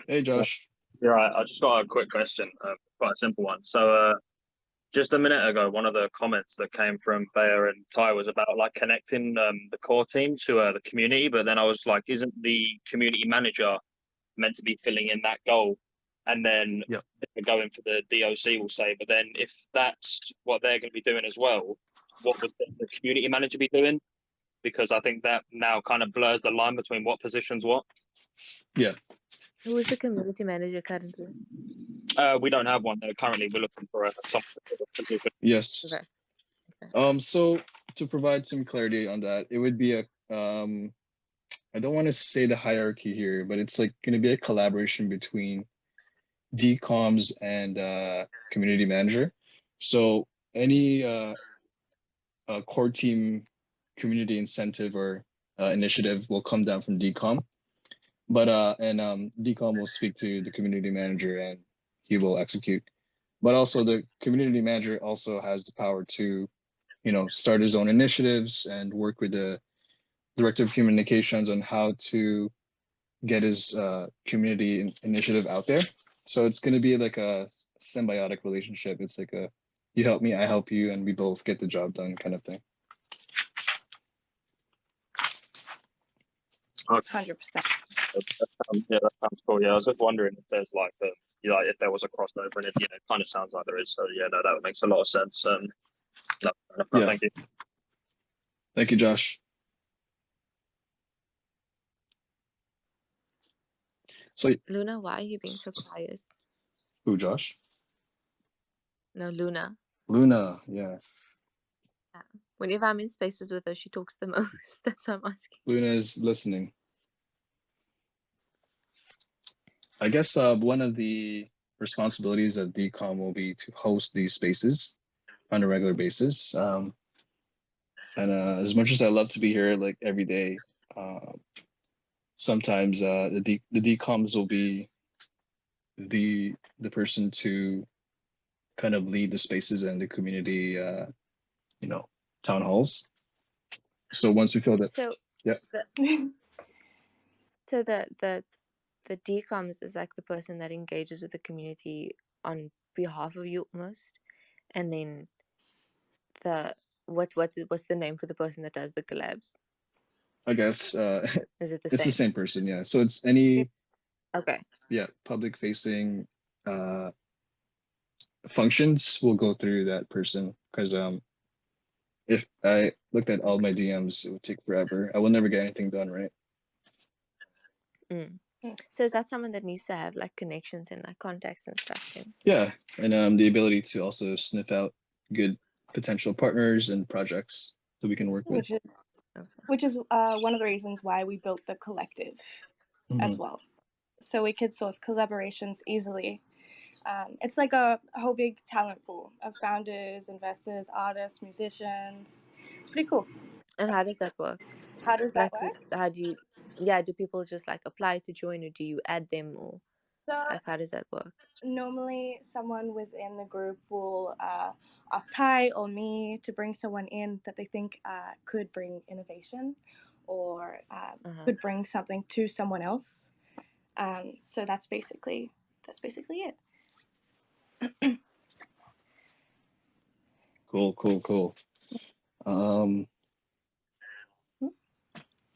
A: Hey, Josh.
G: You're right. I just got a quick question, quite a simple one. So, just a minute ago, one of the comments that came from Bea and Ty was about like connecting the core team to the community. But then I was like, isn't the community manager meant to be filling in that goal? And then
A: Yep.
G: going for the DOC will say, but then if that's what they're going to be doing as well, what would the community manager be doing? Because I think that now kind of blurs the line between what position's what.
A: Yeah.
D: Who is the community manager currently?
G: We don't have one. Currently, we're looking for some position.
A: Yes.
D: Okay.
A: So to provide some clarity on that, it would be a I don't want to say the hierarchy here, but it's like going to be a collaboration between DCOMs and community manager. So any core team community incentive or initiative will come down from DCOM, but DCOM will speak to the community manager and he will execute. But also the community manager also has the power to, start his own initiatives and work with the director of communications on how to get his community initiative out there. So it's going to be like a symbiotic relationship. It's like a you help me, I help you, and we both get the job done kind of thing.
C: 100%.
G: Yeah, that sounds cool. Yeah, I was just wondering if there's like if there was a crossover, and it kind of sounds like there is. So yeah, no, that makes a lot of sense. No,
A: Yeah.
G: thank you.
A: Thank you, Josh. So
D: Luna, why are you being so quiet?
A: who, Josh?
D: No, Luna.
A: Luna, yeah.
D: Whenever I'm in spaces with her, she talks the most. That's why I'm asking.
A: Luna is listening. I guess one of the responsibilities of DCOM will be to host these spaces on a regular basis. And as much as I love to be here like every day, sometimes the DCOMs will be the person to kind of lead the spaces and the community, town halls. So once we feel that,
D: So
A: yeah.
D: So the DCOMs is like the person that engages with the community on behalf of you almost, and then what's the name for the person that does the collabs?
A: I guess
D: Is it the
A: it's
D: same?
A: the same person, yeah. So it's any
D: Okay.
A: Yeah, public facing functions will go through that person because if I looked at all my DMs, it would take forever. I will never get anything done, right?
D: So is that someone that needs to have like connections and like contacts and stuff then?
A: Yeah, and the ability to also sniff out good potential partners and projects that we can work with.
C: Which is one of the reasons why we built the collective as well. So we could source collaborations easily. It's like a whole big talent pool of founders, investors, artists, musicians. It's pretty cool.
D: And how does that work?
C: How does that
D: Like,
C: work?
D: how do you, yeah, do people just like apply to join, or do you add them, or like how does that work?
C: Normally someone within the group will ask Ty or me to bring someone in that they think could bring innovation or could bring something to someone else. So that's basically it.
A: Cool.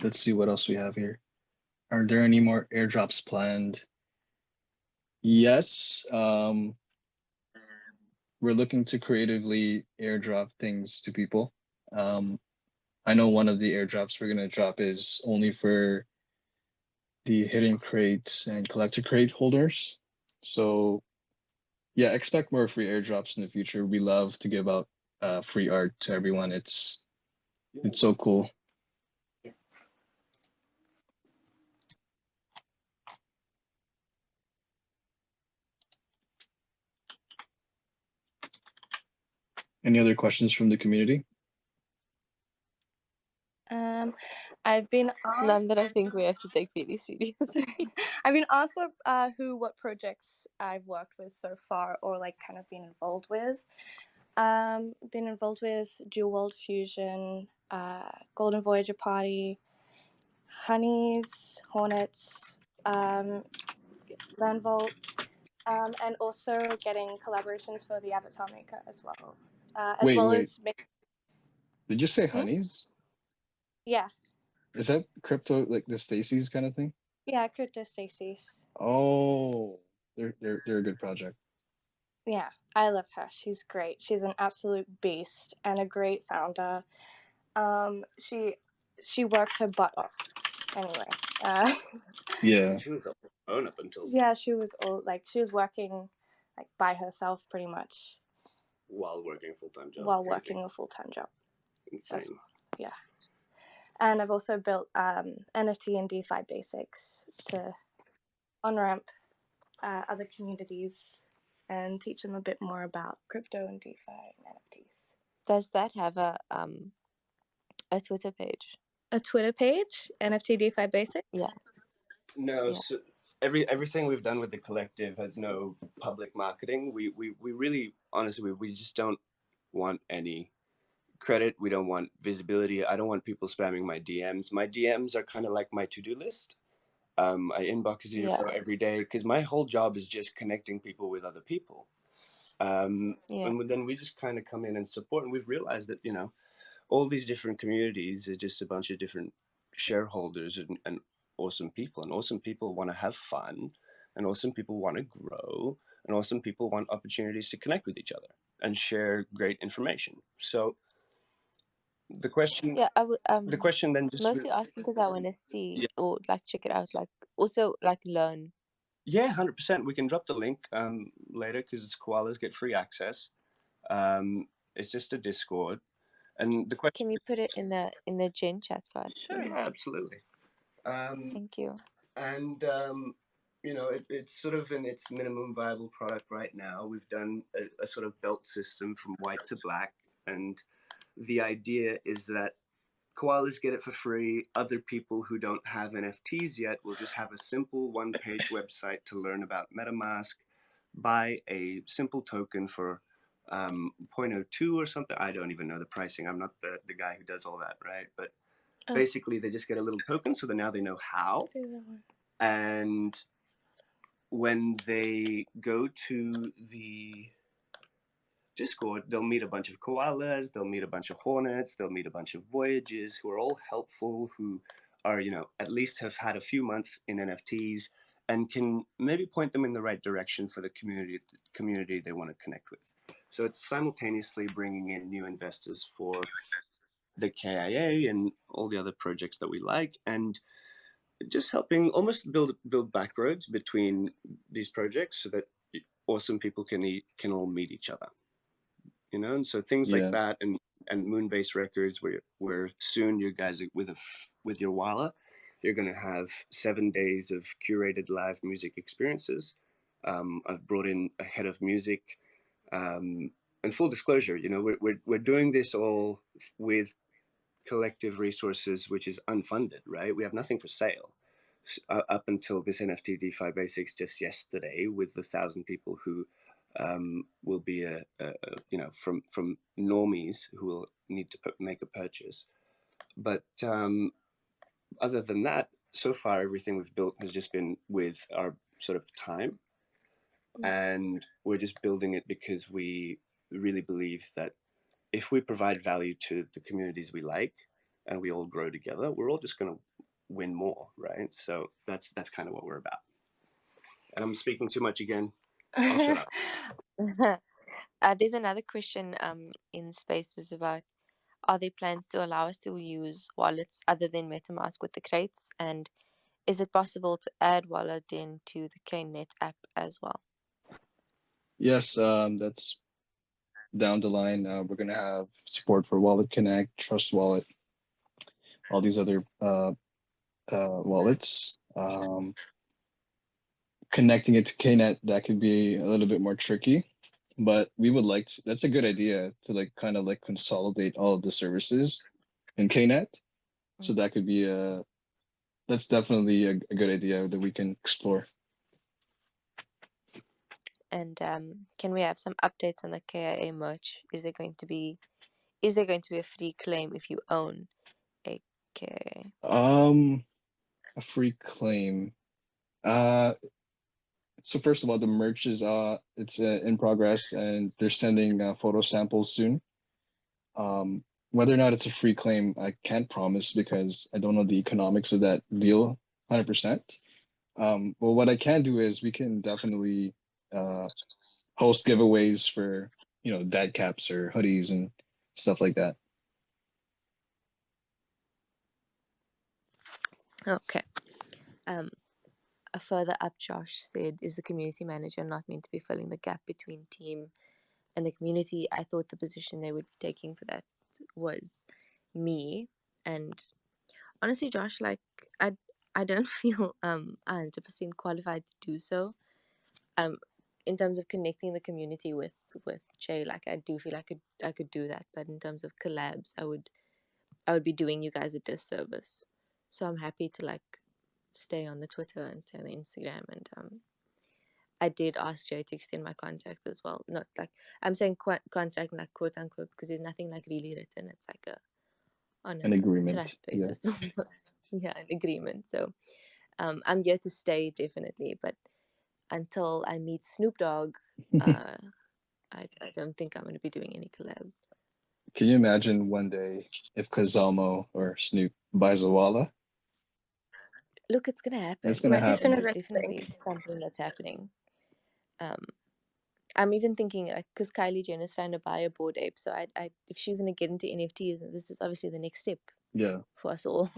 A: Let's see what else we have here. Are there any more airdrops planned? Yes. We're looking to creatively airdrop things to people. I know one of the airdrops we're gonna drop is only for the hidden crate and collector crate holders. So yeah, expect more free airdrops in the future. We love to give out free art to everyone. It's so cool. Any other questions from the community?
C: I've been asked,
D: none that I think we have to take very seriously.
C: I've been asked what projects I've worked with so far or like kind of been involved with. Been involved with Dual World Fusion, Golden Voyager Party, Honeys, Hornets, Landvolt, and also getting collaborations for the Avatar Maker as well.
A: Wait. Did you say Honeys?
C: Yeah.
A: Is that crypto, like the Stacy's kind of thing?
C: Yeah, Crypto Stacy's.
A: Oh, they're a good project.
C: Yeah, I love her. She's great. She's an absolute beast and a great founder. She works her butt off. Anyway.
A: Yeah.
B: She was on her own up until.
C: Yeah, she was working like by herself pretty much.
B: While working a full-time job.
C: While working a full-time job.
B: Insane.
C: Yeah. And I've also built NFT and DeFi Basics to on-ramp other communities and teach them a bit more about crypto and DeFi and NFTs.
D: Does that have a Twitter page?
C: A Twitter page, NFT DeFi Basics?
D: Yeah.
B: No,
D: Yeah.
B: so everything we've done with the collective has no public marketing. We really, honestly, we just don't want any credit. We don't want visibility. I don't want people spamming my DMs. My DMs are kind of like my to-do list. I inbox zero
D: Yeah.
B: every day because my whole job is just connecting people with other people.
D: Yeah.
B: And then we just kind of come in and support. And we've realized that, all these different communities are just a bunch of different shareholders and awesome people. And awesome people want to have fun. And awesome people want to grow. And awesome people want opportunities to connect with each other and share great information. So the question,
D: Yeah, I would
B: the question then just
D: mostly asking because I want to see or like check it out, like also like learn.
B: Yeah, 100%. We can drop the link later because it's Koalas get free access. It's just a Discord, and the question.
D: Can you put it in the Gen chat for us?
B: Sure, yeah, absolutely.
D: Thank you.
B: And it's sort of in its minimum viable product right now. We've done a sort of belt system from white to black, and the idea is that Koalas get it for free. Other people who don't have NFTs yet will just have a simple one-page website to learn about MetaMask, buy a simple token for 0.02 or something. I don't even know the pricing. I'm not the guy who does all that, right? But basically, they just get a little token, so that now they know how. And when they go to the Discord, they'll meet a bunch of koalas, they'll meet a bunch of hornets, they'll meet a bunch of voyages who are all helpful, who are, at least have had a few months in NFTs and can maybe point them in the right direction for the community they want to connect with. So it's simultaneously bringing in new investors for the K.I.A. and all the other projects that we like, and just helping almost build back roads between these projects so that awesome people can all meet each other. And so things like that, and Moonbase Records, where soon you guys with your Koala, you're going to have 7 days of curated live music experiences. I've brought in a head of music, and full disclosure, we're doing this all with collective resources, which is unfunded, right? We have nothing for sale. Up until this NFT DeFi Basics just yesterday, with the 1,000 people who will be from normies who will need to make a purchase. But other than that, so far everything we've built has just been with our sort of time, and we're just building it because we really believe that if we provide value to the communities we like and we all grow together, we're all just going to win more, right? So that's kind of what we're about. And I'm speaking too much again. I'll shut up.
D: There's another question in Spaces about, are there plans to allow us to use wallets other than MetaMask with the crates, and is it possible to add wallet into the K.I.A app as well?
A: Yes, that's down the line. We're gonna have support for Wallet Connect, Trust Wallet, all these other wallets. Connecting it to K.I.A, that could be a little bit more tricky, but we would like to. That's a good idea to like kind of like consolidate all of the services in K.I.A. So that could be that's definitely a good idea that we can explore.
D: And can we have some updates on the K.I.A merch? Is there going to be a free claim if you own a K.I.A?
A: A free claim. So first of all, the merch is it's in progress, and they're sending photo samples soon. Whether or not it's a free claim, I can't promise because I don't know the economics of that deal 100%. But what I can do is we can definitely host giveaways for dad caps or hoodies and stuff like that.
D: Okay. A further up, Josh said, is the community manager not meant to be filling the gap between team and the community? I thought the position they would be taking for that was me. And honestly, Josh, like I don't feel 100% qualified to do so. In terms of connecting the community with Jay, like I do feel like I could do that, but in terms of collabs, I would be doing you guys a disservice. So I'm happy to like stay on the Twitter and stay on the Instagram, and I did ask Jay to extend my contract as well. Not like I'm saying contract, like quote unquote, because there's nothing like really written. It's like on
A: An
D: a
A: agreement.
D: trust basis. Yeah, an agreement. So I'm here to stay definitely, but until I meet Snoop Dogg, I don't think I'm going to be doing any collabs.
A: Can you imagine one day if Kazamo or Snoop buys a Koala?
D: Look, it's going to happen.
A: It's gonna
C: Might be
A: happen.
C: sooner
D: It's
C: than you think.
D: definitely something that's happening. I'm even thinking, like, because Kylie Jenner is trying to buy a Bored Ape, so I if she's going to get into NFT, then this is obviously the next step
A: Yeah.
D: for us all,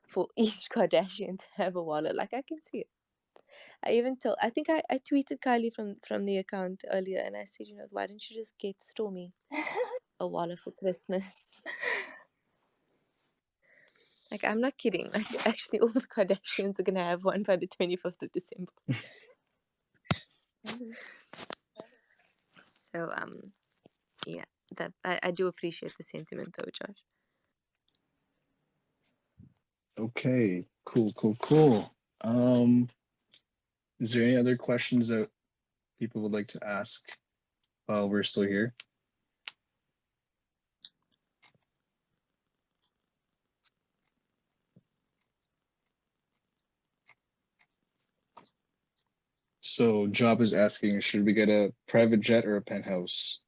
D: for each Kardashian to have a wallet. Like, I can see it. I think I tweeted Kylie from the account earlier, and I said, why don't you just get Stormy a wallet for Christmas? Like, I'm not kidding. Like, actually, all the Kardashians are going to have one by the 25th of December. So, yeah, that I do appreciate the sentiment, though, Josh.
A: Okay. Cool. Is there any other questions that people would like to ask while we're still here? So Job is asking, should we get a private jet or a penthouse?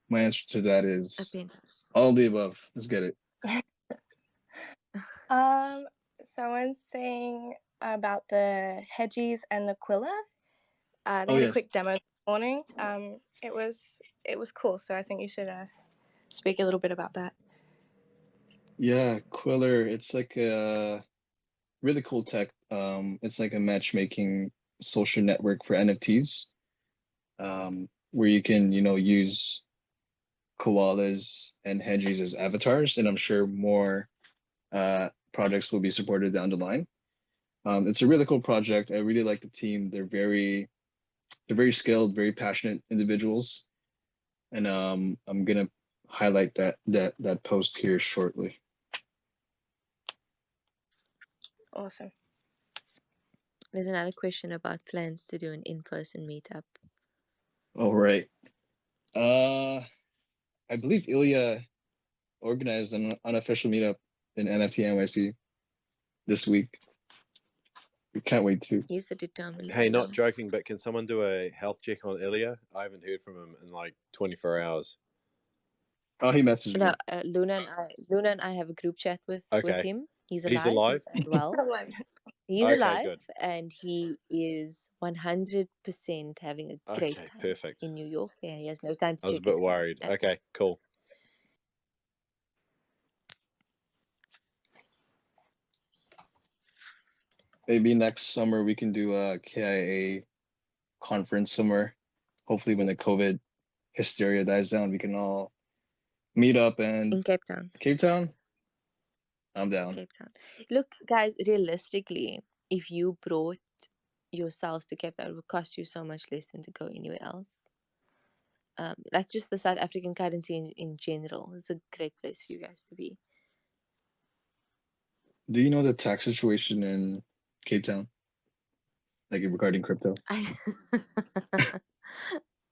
A: My answer to that
D: A
A: is
D: penthouse.
A: all of the above. Let's get it.
C: Someone's saying about the Hedgies and the Quilla. They
A: Oh,
C: had a
A: yes.
C: quick demo this morning. It was cool. So I think you should speak a little bit about that.
A: Yeah, Quiller. It's like a really cool tech. It's like a matchmaking social network for NFTs, where you can, use koalas and hedgies as avatars, and I'm sure more projects will be supported down the line. It's a really cool project. I really like the team. They're very skilled, very passionate individuals, and I'm gonna highlight that post here shortly.
C: Awesome.
D: There's another question about plans to do an in-person meetup.
A: All right. I believe Ilya organized an unofficial meetup in NFT NYC this week. We can't wait to.
D: He's the determined
E: Hey,
D: leader.
E: not joking, but can someone do a health check on Ilya? I haven't heard from him in like 24 hours.
A: Oh, he messaged
D: No,
A: me.
D: Luna and I have a group chat with him. He's alive.
E: He's alive?
D: And well. He's
E: Okay,
D: alive,
E: good.
D: and he is 100% having a great
E: Okay,
D: time
E: perfect.
D: in New York, and he has no time to
E: I was a
D: check
E: bit
D: his phone
E: worried.
D: at all.
E: Okay, cool.
A: Maybe next summer we can do a K.I.A conference somewhere. Hopefully, when the COVID hysteria dies down, we can all meet up and
D: In Cape Town.
A: Cape Town. I'm down.
D: Cape Town. Look, guys, realistically, if you brought yourselves to Cape Town, it would cost you so much less than to go anywhere else. Like just the South African currency in general is a great place for you guys to be.
A: Do you know the tax situation in Cape Town? Like regarding crypto?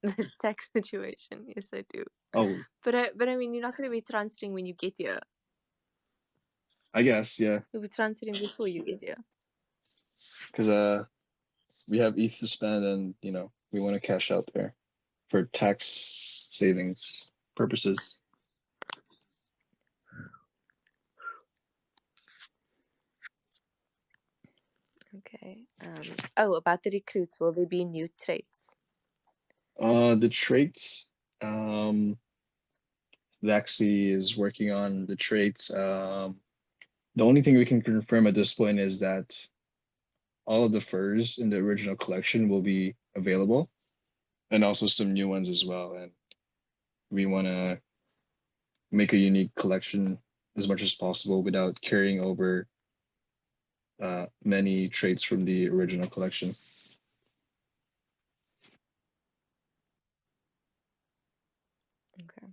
D: The tax situation, yes, I do.
A: Oh,
D: But I mean, you're not going to be transferring when you get here.
A: I guess, yeah.
D: You'll be transferring before you get here.
A: Because we have ETH to spend, and we want to cash out there for tax savings purposes.
D: Okay. About the recruits, will there be new traits?
A: The traits. Lexi is working on the traits. The only thing we can confirm at this point is that all of the furs in the original collection will be available, and also some new ones as well. And we want to make a unique collection as much as possible without carrying over many traits from the original collection.
D: Okay.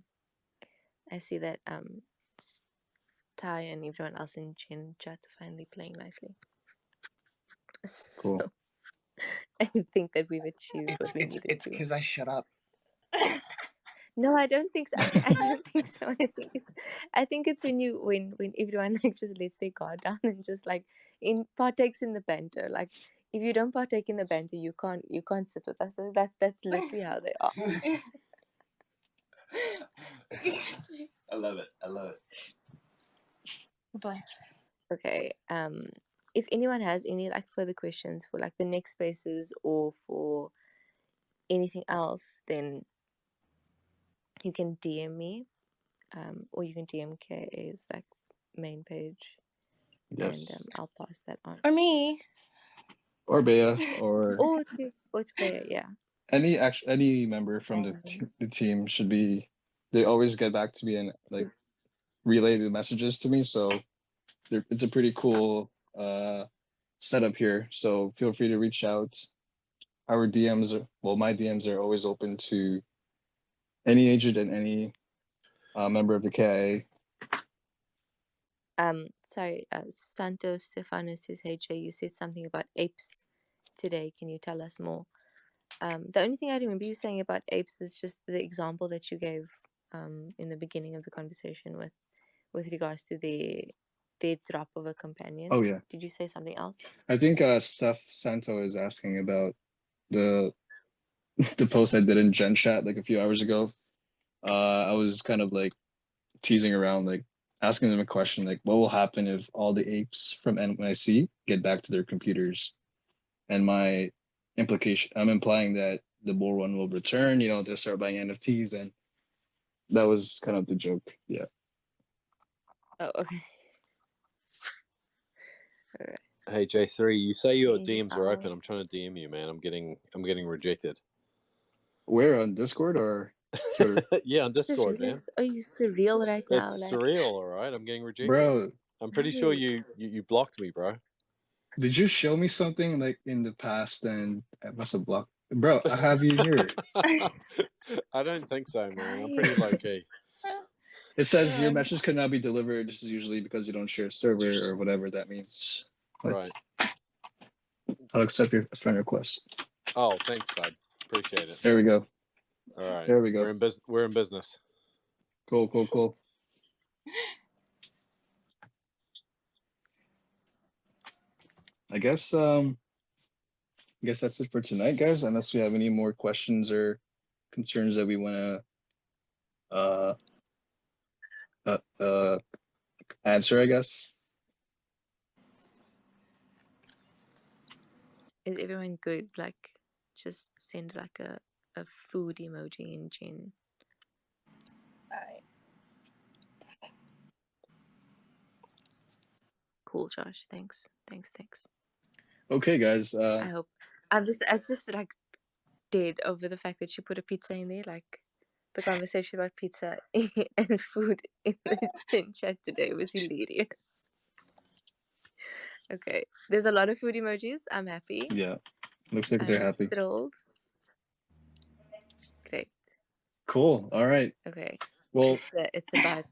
D: I see that Ty and everyone else in Gen chat are finally playing nicely.
A: Cool.
D: So I think that we've achieved what we needed
B: It's
D: to.
B: because I shut up.
D: No, I don't think so. I don't think so. I think it's when everyone like just lets their guard down and just like partakes in the banter. Like if you don't partake in the banter, you can't sit with us. So that's literally how they are.
B: I love it.
C: Bless.
D: Okay. If anyone has any like further questions for like the next spaces or for anything else, then you can DM me. Or you can DM K.I.A.'s like main page,
A: Yes.
D: and I'll pass that on.
C: Or me.
A: Or Bea, or
D: to Bea, yeah.
A: any member from the team should be. They always get back to me and like relay the messages to me. So it's a pretty cool setup here. So feel free to reach out. Our DMs my DMs are always open to any agent and any member of the K.I.A.
D: Sorry, Santos Stefanos says, hey Jay, you said something about apes today. Can you tell us more? The only thing I remember you saying about apes is just the example that you gave in the beginning of the conversation with regards to their drop of a companion.
A: Oh yeah.
D: Did you say something else?
A: I think Steph Santo is asking about the post I did in Gen Chat like a few hours ago. I was kind of like teasing around, like asking them a question, like what will happen if all the apes from NYC get back to their computers? And I'm implying that the bull run will return, they'll start buying NFTs, and that was kind of the joke. Yeah.
D: Oh, okay. All right.
E: Hey J3, you say your
D: Anything
E: DMs are open. I'm
D: else?
E: trying to DM you, man. I'm getting rejected.
A: Where, on Discord or Twitter?
E: Yeah, on Discord, man.
D: Are you surreal right now?
E: It's
D: Like,
E: surreal, all right. I'm getting rejected.
A: Bro,
E: I'm pretty sure you blocked me, bro.
A: did you show me something like in the past and I must have blocked? Bro, I have you here.
E: I don't think so, man. I'm pretty low key.
A: It says your message could not be delivered. This is usually because you don't share a server or whatever that means. But
E: Right.
A: I'll accept your friend request.
E: Oh, thanks, bud. Appreciate it.
A: There we go.
E: All right.
A: There we go.
E: We're in business.
A: Cool. I guess that's it for tonight, guys. Unless we have any more questions or concerns that we want to answer, I guess.
D: is everyone good? Like, just send like a food emoji in Gen.
C: Alright.
D: Cool, Josh. Thanks.
A: Okay, guys.
D: I hope I'm just like dead over the fact that you put a pizza in there. Like, the conversation about pizza and food in the Gen chat today was hilarious. Okay, there's a lot of food emojis. I'm happy.
A: Yeah, looks like they're happy.
D: Thrilled. Great.
A: Cool. All right.
D: Okay.
A: Well,
D: it's about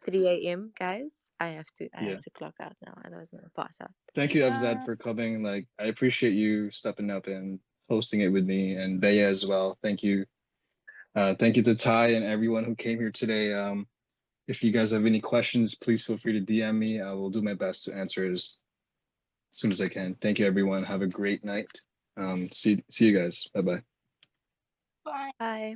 D: 3 a.m. guys. I have to clock out now, otherwise I'm gonna pass out.
A: Thank you, Abzad, for coming. Like, I appreciate you stepping up and hosting it with me, and Bea as well. Thank you. Thank you to Ty and everyone who came here today. If you guys have any questions, please feel free to DM me. I will do my best to answer as soon as I can. Thank you, everyone. Have a great night. See you guys. Bye-bye.
C: Bye.
D: Bye.